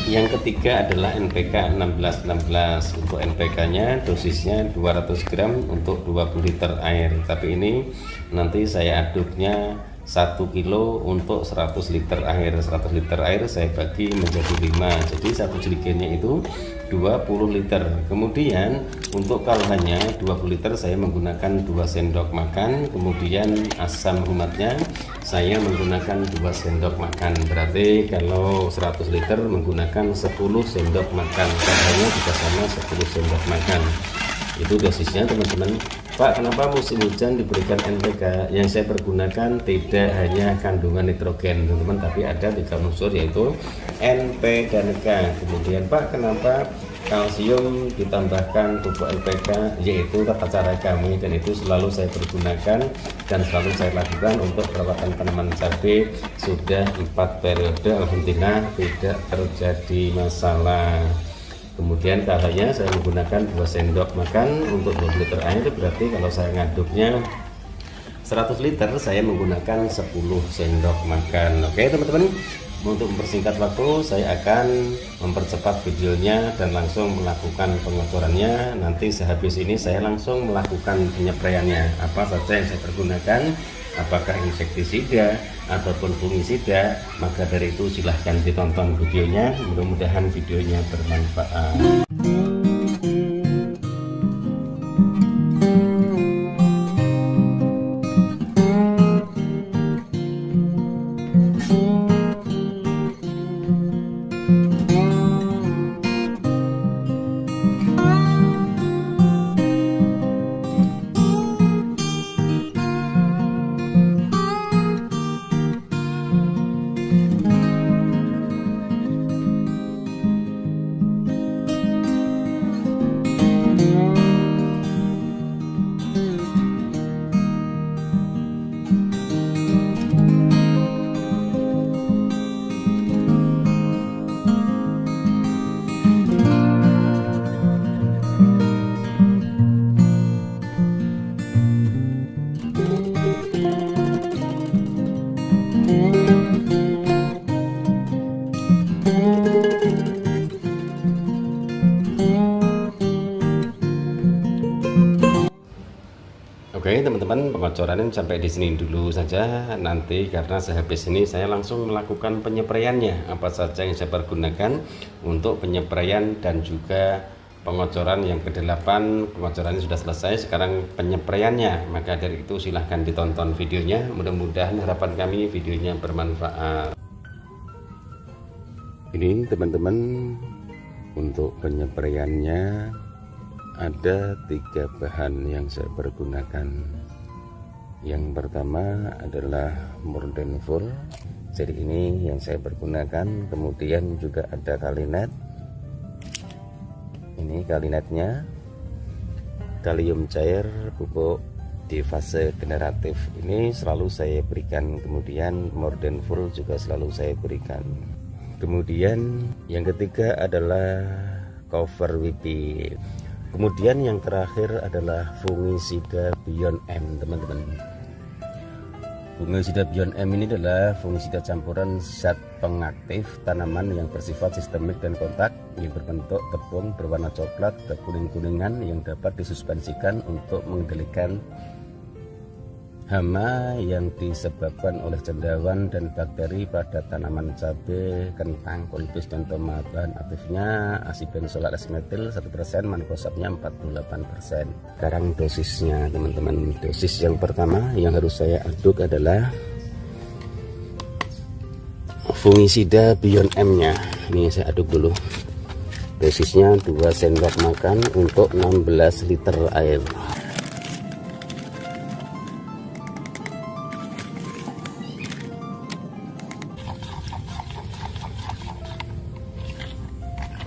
yang ketiga adalah NPK 1616. Untuk NPK nya dosisnya 200 gram untuk 20 liter air, tapi ini nanti saya aduknya 1 kilo untuk 100 liter air. 100 liter air saya bagi menjadi 5, jadi satu jerigennya itu 20 liter. Kemudian untuk kalahnya 20 liter saya menggunakan 2 sendok makan. Kemudian asam rumatnya saya menggunakan 2 sendok makan. Berarti kalau 100 liter menggunakan 10 sendok makan. Kalahnya juga sama 10 sendok makan. Itu dosisnya teman-teman. Pak, kenapa musim hujan diberikan NPK? Yang saya pergunakan tidak hanya kandungan nitrogen teman-teman, tapi ada 3 unsur yaitu NP dan K. Kemudian Pak, kenapa kalsium ditambahkan pupuk NPK? Yaitu tata cara kami, dan itu selalu saya pergunakan dan selalu saya lakukan untuk perawatan tanaman cabai sudah 4 periode. Alhamdulillah tidak terjadi masalah. Kemudian kalanya saya menggunakan 2 sendok makan untuk 20 liter air. Berarti kalau saya ngaduknya 100 liter saya menggunakan 10 sendok makan. Oke teman-teman, untuk mempersingkat waktu saya akan mempercepat videonya dan langsung melakukan pengocorannya. Nanti sehabis ini saya langsung melakukan penyepraiannya. Apa saja yang saya pergunakan, apakah insektisida ataupun fungisida, maka dari itu silahkan ditonton videonya. Mudah-mudahan videonya bermanfaat. Oke teman-teman, pengocorannya sampai di sini dulu saja. Nanti karena sehabis ini saya langsung melakukan penyepraiannya. Apa saja yang saya pergunakan untuk penyepraian dan juga pengocoran yang ke-8. Pengocorannya sudah selesai, sekarang penyepraiannya. Maka dari itu silahkan ditonton videonya. Mudah-mudahan harapan kami videonya bermanfaat. Ini teman-teman, untuk penyepraiannya ada 3 bahan yang saya pergunakan. Yang pertama adalah Mordenful, jadi ini yang saya pergunakan. Kemudian juga ada Kalinet, ini kalinetnya. Kalium cair pupuk di fase generatif, ini selalu saya berikan. Kemudian Mordenful juga selalu saya berikan. Kemudian yang ketiga adalah Cover WP. Kemudian yang terakhir adalah fungisida Beyond M teman-teman. Fungisida Beyond M ini adalah fungisida campuran zat pengaktif tanaman yang bersifat sistemik dan kontak, yang berbentuk tepung berwarna coklat ke kuning-kuningan, yang dapat disuspensikan untuk mengendalikan hama yang disebabkan oleh cendawan dan bakteri pada tanaman cabai, kentang, kulbis, dan tomat. Bahan aktifnya asibenzolat esmetil 1%, mankosatnya 48%. Sekarang dosisnya teman-teman. Dosis yang pertama yang harus saya aduk adalah fungisida Beyond M nya. Ini saya aduk dulu. Dosisnya 2 sendok makan untuk 16 liter air.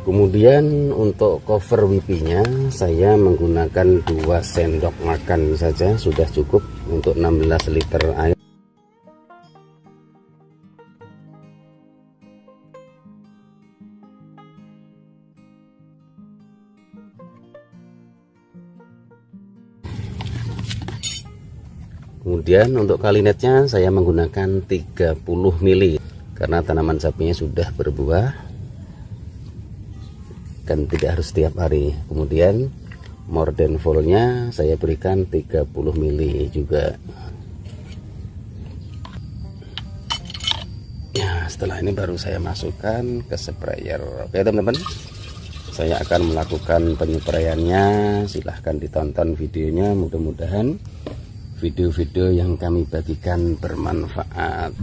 Kemudian untuk cover WP-nya saya menggunakan 2 sendok makan saja, sudah cukup untuk 16 liter air. Kemudian untuk kalinetnya saya menggunakan 30 ml karena tanaman cabainya sudah berbuah kan tidak harus setiap hari. Kemudian Mordenful-nya saya berikan 30 ml juga. setelah ini baru saya masukkan ke sprayer. Oke teman-teman, saya akan melakukan penyepraiannya. Silahkan ditonton videonya, mudah-mudahan video-video yang kami bagikan bermanfaat.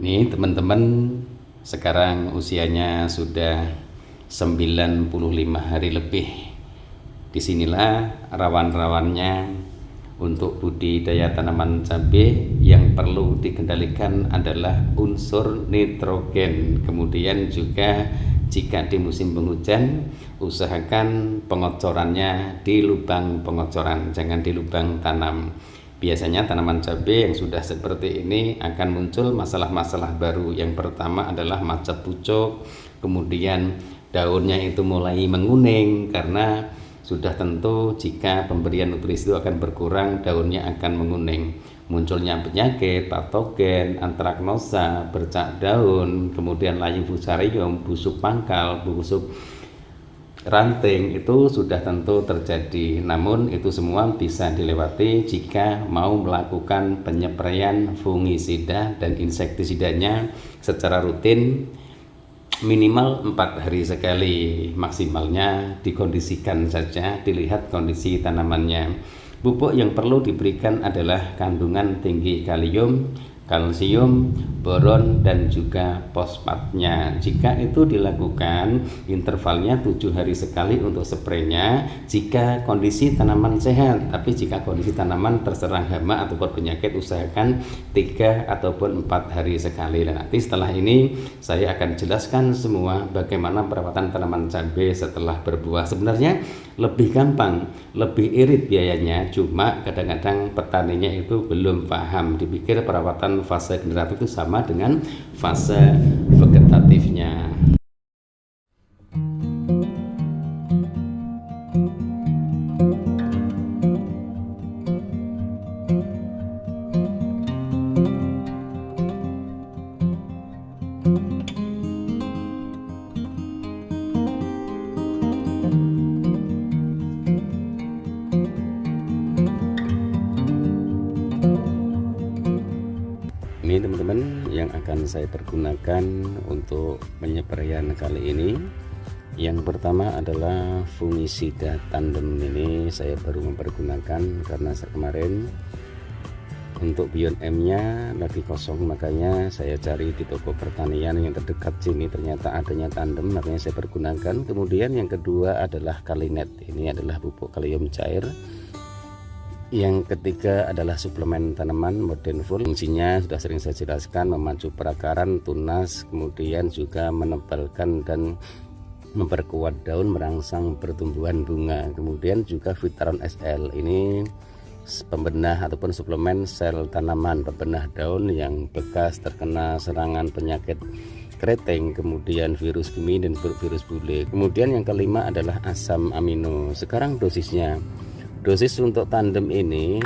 Ini teman-teman sekarang usianya sudah 95 hari lebih. Disinilah rawan-rawannya untuk budidaya tanaman cabai. Yang perlu dikendalikan adalah unsur nitrogen. Kemudian juga jika di musim penghujan, usahakan pengocorannya di lubang pengocoran, jangan di lubang tanam. Biasanya tanaman cabai yang sudah seperti ini akan muncul masalah-masalah baru. Yang pertama adalah macet pucuk, kemudian daunnya itu mulai menguning karena sudah tentu jika pemberian nutrisi itu akan berkurang, daunnya akan menguning. Munculnya penyakit, patogen, antraknosa, bercak daun, kemudian layu fusarium, busuk pangkal, busuk ranting, itu sudah tentu terjadi. Namun itu semua bisa dilewati jika mau melakukan penyempraian fungisida dan insektisidanya secara rutin, minimal 4 hari sekali, maksimalnya dikondisikan saja, dilihat kondisi tanamannya. Pupuk yang perlu diberikan adalah kandungan tinggi kalium, kalsium, boron, dan juga fosfatnya. Jika itu dilakukan intervalnya 7 hari sekali untuk spraynya jika kondisi tanaman sehat. Tapi jika kondisi tanaman terserang hama ataupun penyakit, usahakan 3 ataupun 4 hari sekali. Dan nanti setelah ini saya akan jelaskan semua bagaimana perawatan tanaman cabai setelah berbuah. Sebenarnya lebih gampang, lebih irit biayanya, cuma kadang-kadang petaninya itu belum paham, dipikir perawatan fase generatif itu sama dengan fase vegetatifnya. Ini teman-teman yang akan saya pergunakan untuk penyepraian kali ini. Yang pertama adalah fungisida tandem. Ini saya baru mempergunakan karena kemarin untuk Beyond M nya lagi kosong, makanya saya cari di toko pertanian yang terdekat sini, ternyata adanya tandem, makanya saya pergunakan. Kemudian yang kedua adalah Kalinet. Ini adalah pupuk kalium cair. Yang ketiga adalah suplemen tanaman Modern Full. Fungsinya sudah sering saya jelaskan, memacu perakaran, tunas, kemudian juga menebalkan dan memperkuat daun, merangsang pertumbuhan bunga. Kemudian juga Vitaron SL, ini pembenah ataupun suplemen sel tanaman, pembenah daun yang bekas terkena serangan penyakit keriting, kemudian virus gemi dan virus bule. Kemudian yang kelima adalah asam amino. Sekarang dosisnya. Dosis untuk tandem ini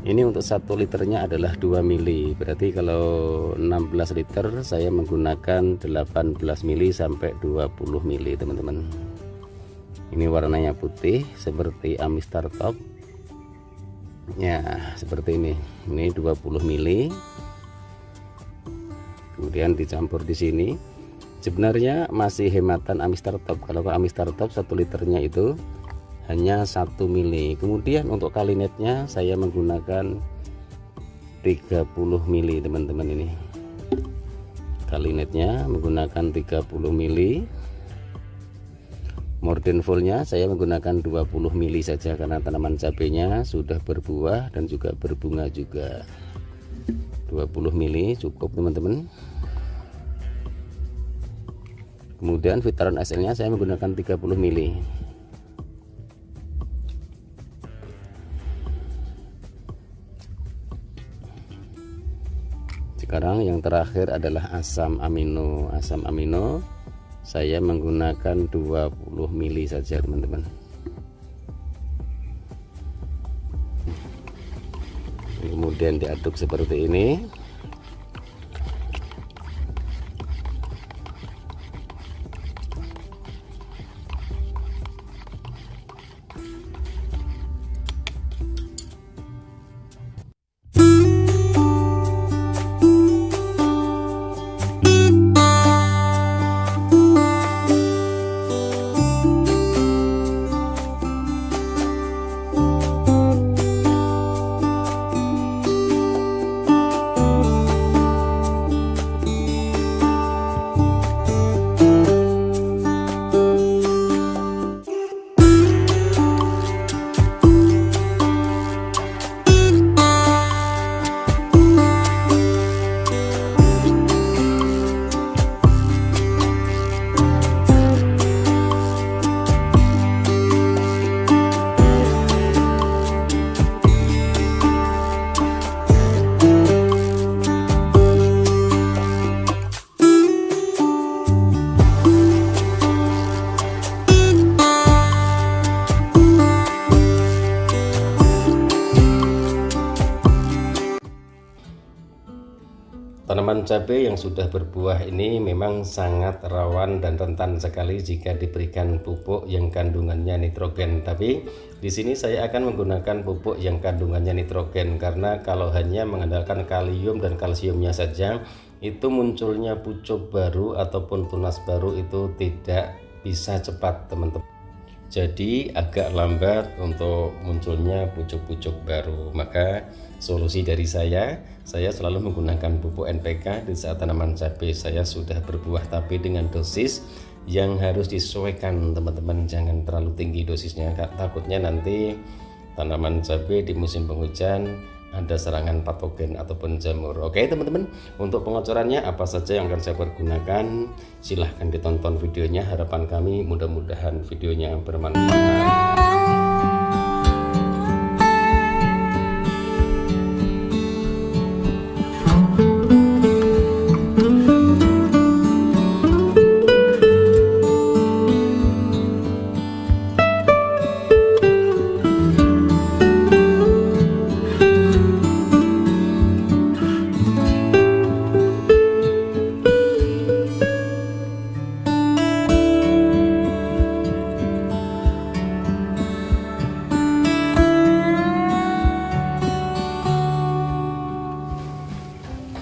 untuk 1 liternya adalah 2 mili. Berarti kalau 16 liter saya menggunakan 18 mili sampai 20 mili teman-teman. Ini warnanya putih seperti Amistar Top. Ya, seperti ini 20 mili, kemudian dicampur di sini. Sebenarnya masih hematan Amistar Top. Kalau Amistar Top 1 liternya itu hanya 1 mili. Kemudian untuk kalinetnya saya menggunakan 30 mili teman-teman. Ini kalinetnya menggunakan 30 mili. Morden fullnya saya menggunakan 20 mili saja karena tanaman cabenya sudah berbuah dan juga berbunga juga. 20 mili cukup teman-teman. Kemudian Vitaron SL nya saya menggunakan 30 mili. Sekarang yang terakhir adalah asam amino. Asam amino saya menggunakan 20 mili saja teman-teman. Kemudian diaduk seperti ini. Tanaman cabai yang sudah berbuah ini memang sangat rawan dan rentan sekali jika diberikan pupuk yang kandungannya nitrogen. Tapi di sini saya akan menggunakan pupuk yang kandungannya nitrogen karena kalau hanya mengandalkan kalium dan kalsiumnya saja, itu munculnya pucuk baru ataupun tunas baru itu tidak bisa cepat teman-teman. Jadi agak lambat untuk munculnya pucuk-pucuk baru. Maka solusi dari saya selalu menggunakan pupuk NPK di saat tanaman cabai saya sudah berbuah, tapi dengan dosis yang harus disesuaikan teman-teman. Jangan terlalu tinggi dosisnya, takutnya nanti tanaman cabai di musim penghujan ada serangan patogen ataupun jamur. Oke teman-teman, untuk pengocorannya apa saja yang akan saya pergunakan, silahkan ditonton videonya. Harapan kami mudah-mudahan videonya bermanfaat.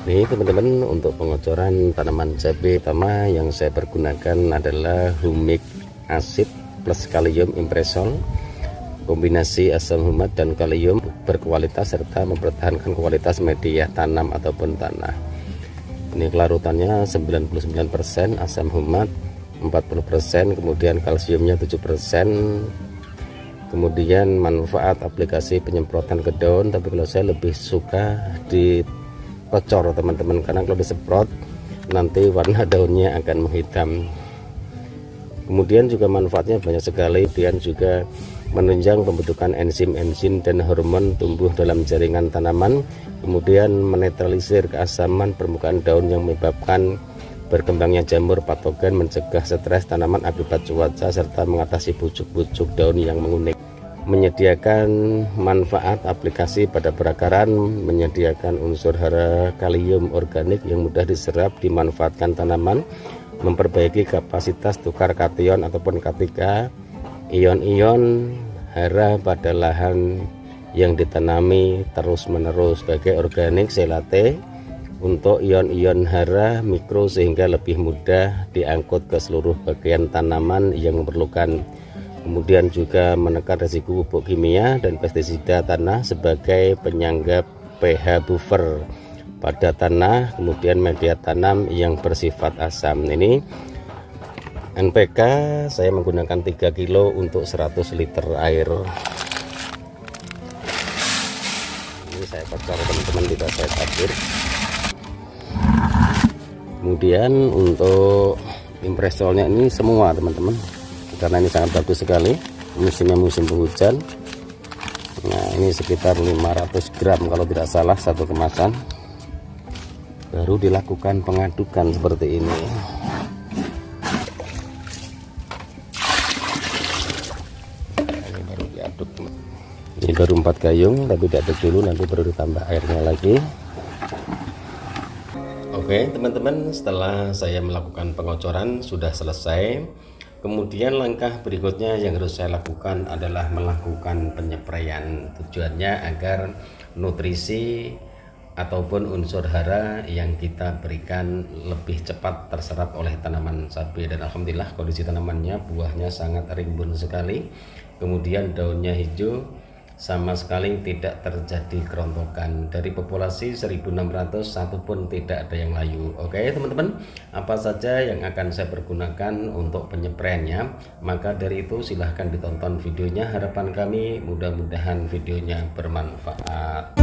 Ini teman-teman, untuk pengocoran tanaman cabai pertama yang saya pergunakan adalah humic acid plus kalium impresol, kombinasi asam humat dan kalium berkualitas serta mempertahankan kualitas media tanam ataupun tanah. Ini kelarutannya 99%, asam humat 40%, kemudian kalsiumnya 7%. Kemudian manfaat aplikasi penyemprotan ke daun, tapi kalau saya lebih suka di kocor teman-teman, karena kalau disemprot nanti warna daunnya akan menghitam. Kemudian juga manfaatnya banyak sekali, kemudian juga menunjang pembentukan enzim-enzim dan hormon tumbuh dalam jaringan tanaman, kemudian menetralisir keasaman permukaan daun yang menyebabkan berkembangnya jamur patogen, mencegah stres tanaman akibat cuaca, serta mengatasi pucuk-pucuk daun yang menguning. Menyediakan manfaat aplikasi pada perakaran, menyediakan unsur hara kalium organik yang mudah diserap dimanfaatkan tanaman, memperbaiki kapasitas tukar kation ataupun K3, ion-ion hara pada lahan yang ditanami terus-menerus sebagai organik selate untuk ion-ion hara mikro sehingga lebih mudah diangkut ke seluruh bagian tanaman yang memerlukan. Kemudian juga menekan resiko pupuk kimia dan pestisida tanah sebagai penyangga pH buffer pada tanah, kemudian media tanam yang bersifat asam. Ini NPK saya menggunakan 3 kilo untuk 100 liter air. Ini saya bakar teman-teman, tidak saya tabur. Kemudian untuk impresolnya ini semua teman-teman, karena ini sangat bagus sekali, musimnya musim penghujan. Nah ini sekitar 500 gram kalau tidak salah satu kemasan. Baru dilakukan pengadukan seperti ini. Ini baru 4 gayung, tapi diaduk dulu, nanti baru ditambah airnya lagi. Oke teman-teman, setelah saya melakukan pengocoran sudah selesai. Kemudian langkah berikutnya yang harus saya lakukan adalah melakukan penyepraian. Tujuannya agar nutrisi ataupun unsur hara yang kita berikan lebih cepat terserap oleh tanaman cabai. Dan alhamdulillah kondisi tanamannya, buahnya sangat rimbun sekali, kemudian daunnya hijau, sama sekali tidak terjadi kerontokan. Dari populasi 1600 satu pun tidak ada yang layu. Oke teman-teman, apa saja yang akan saya pergunakan untuk penyepraiannya, maka dari itu silahkan ditonton videonya. Harapan kami mudah-mudahan videonya bermanfaat.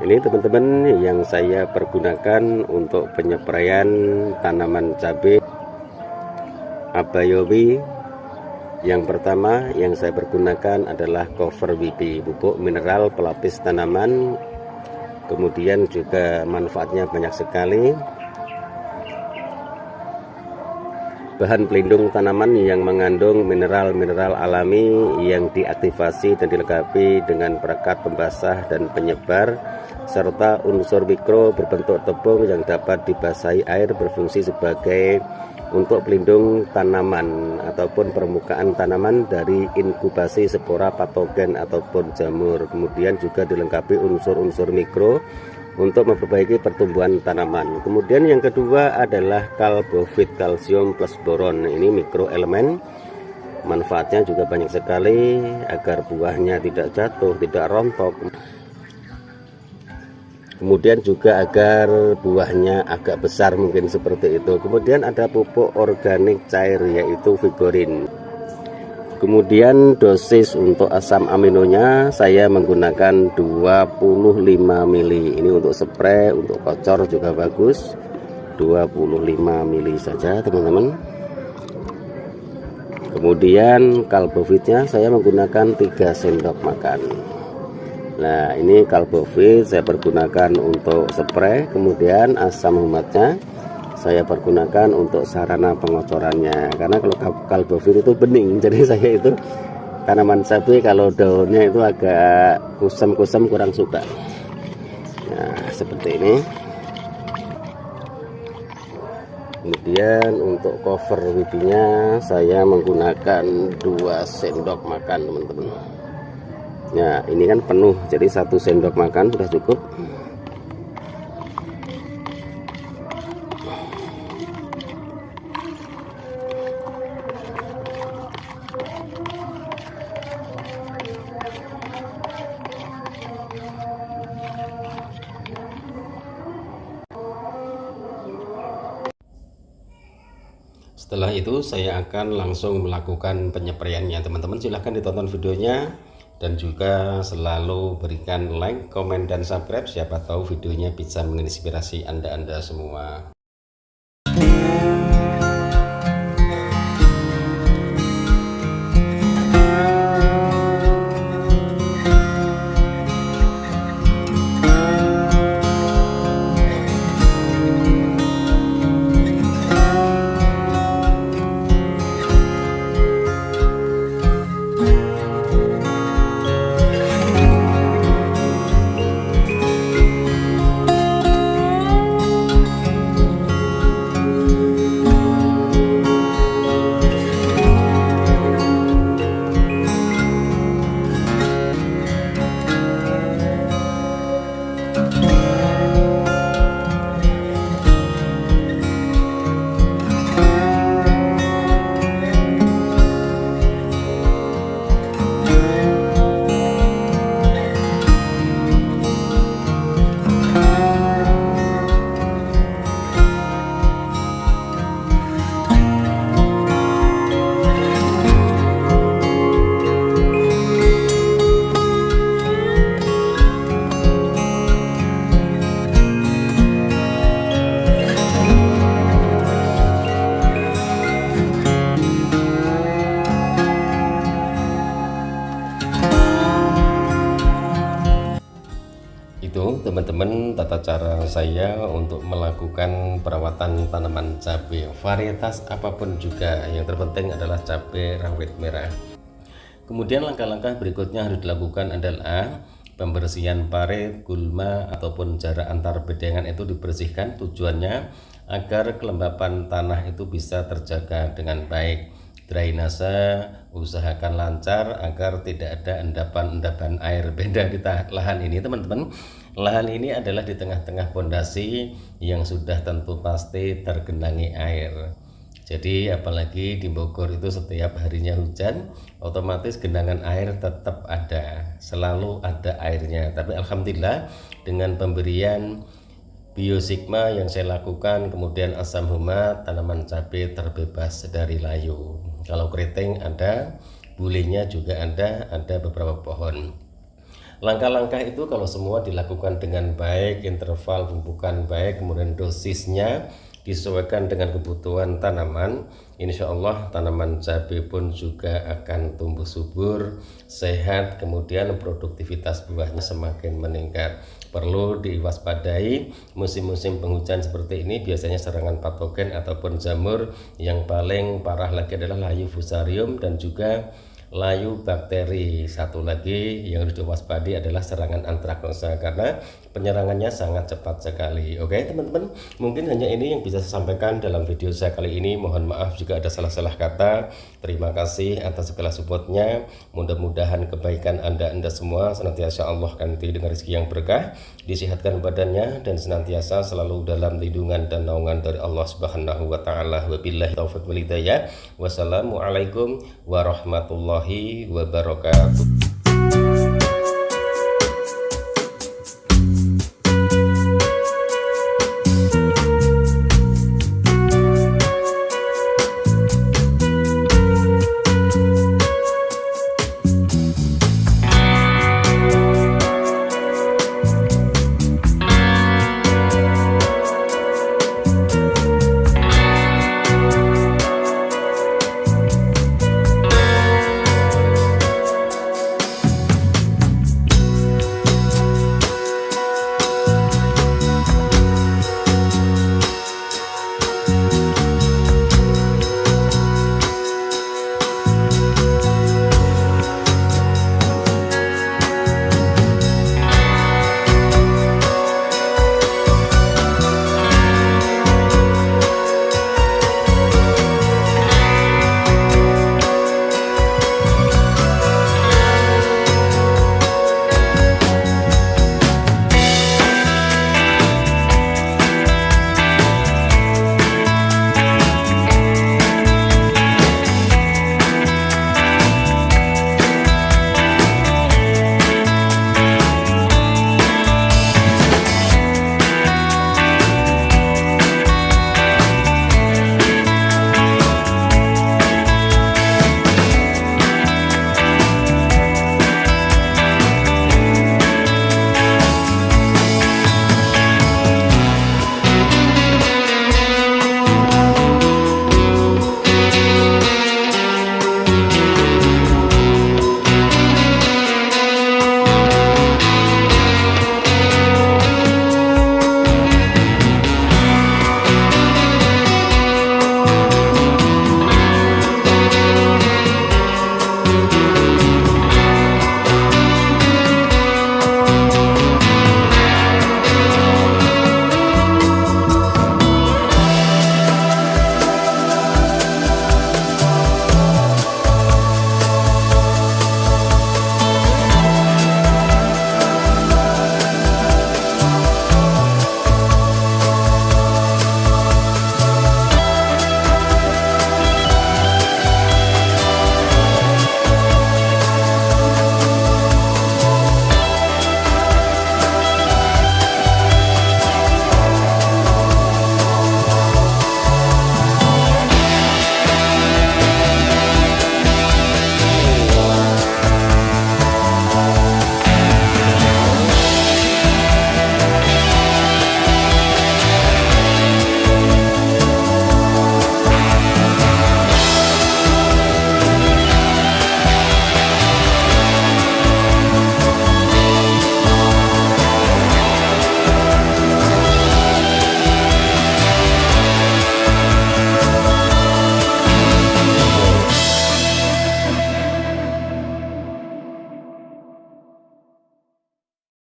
Ini teman-teman yang saya pergunakan untuk penyepraian tanaman cabai Abayowi. Yang pertama yang saya pergunakan adalah Cover WP, pupuk mineral pelapis tanaman. Kemudian juga manfaatnya banyak sekali. Bahan pelindung tanaman yang mengandung mineral-mineral alami yang diaktifasi dan dilengkapi dengan perekat pembasah dan penyebar, serta unsur mikro berbentuk tepung yang dapat dibasahi air, berfungsi sebagai untuk pelindung tanaman ataupun permukaan tanaman dari inkubasi spora patogen ataupun jamur. Kemudian juga dilengkapi unsur-unsur mikro untuk memperbaiki pertumbuhan tanaman. Kemudian yang kedua adalah Kalbovit kalsium plus boron. Ini mikroelemen, manfaatnya juga banyak sekali agar buahnya tidak jatuh, tidak rontok. Kemudian juga agar buahnya agak besar, mungkin seperti itu. Kemudian ada pupuk organik cair yaitu Vigorin. Kemudian dosis untuk asam aminonya saya menggunakan 25 mili. Ini untuk spray, untuk kocor juga bagus. 25 mili saja teman-teman. Kemudian Kalbovitnya saya menggunakan 3 sendok makan. Nah ini Kalbovit saya pergunakan untuk spray. Kemudian asam humatnya saya pergunakan untuk sarana pengocorannya, karena kalau Kalbovit itu bening, jadi saya itu tanaman cabai kalau daunnya itu agak kusam-kusam kurang suka. Nah seperti ini. Kemudian untuk cover WP-nya saya menggunakan 2 sendok makan teman-teman. Nah ini kan penuh, jadi 1 sendok makan sudah cukup. Setelah itu saya akan langsung melakukan penyepraiannya. Teman-teman silahkan ditonton videonya. dan juga selalu berikan like, komen, dan subscribe. Siapa tahu videonya bisa menginspirasi Anda semua. Itu teman-teman tata cara saya untuk melakukan perawatan tanaman cabai, varietas apapun juga, yang terpenting adalah cabai rawit merah. Kemudian langkah-langkah berikutnya harus dilakukan adalah pembersihan parit, gulma ataupun jarak antar bedengan itu dibersihkan, tujuannya agar kelembapan tanah itu bisa terjaga dengan baik. Drainase usahakan lancar agar tidak ada endapan-endapan air. Beda di lahan ini teman-teman, lahan ini adalah di tengah-tengah pondasi yang sudah tentu pasti tergenangi air. Jadi apalagi di Bogor itu setiap harinya hujan, otomatis genangan air tetap ada, selalu ada airnya. Tapi alhamdulillah dengan pemberian biosigma yang saya lakukan, kemudian asam humat, tanaman cabai terbebas dari layu. Kalau keriting ada, bulinya juga ada beberapa pohon. Langkah-langkah itu kalau semua dilakukan dengan baik, interval pemupukan baik, kemudian dosisnya disesuaikan dengan kebutuhan tanaman, insya Allah tanaman cabai pun juga akan tumbuh subur, sehat, kemudian produktivitas buahnya semakin meningkat. Perlu diwaspadai musim-musim penghujan seperti ini, biasanya serangan patogen ataupun jamur. Yang paling parah lagi adalah layu fusarium dan juga layu bakteri. Satu lagi yang harus diwaspadai adalah serangan antraknosa karena penyerangannya sangat cepat sekali. Oke teman-teman, mungkin hanya ini yang bisa saya sampaikan dalam video saya kali ini. Mohon maaf jika ada salah-salah kata. Terima kasih atas segala supportnya. Mudah-mudahan kebaikan Anda semua senantiasa Allah ganti dengan rezeki yang berkah, disehatkan badannya, dan senantiasa selalu dalam lindungan dan naungan dari Allah Subhanahu wa taala. Wabillahi taufiq wal hidayah. Wassalamualaikum warahmatullahi wabarakatuh.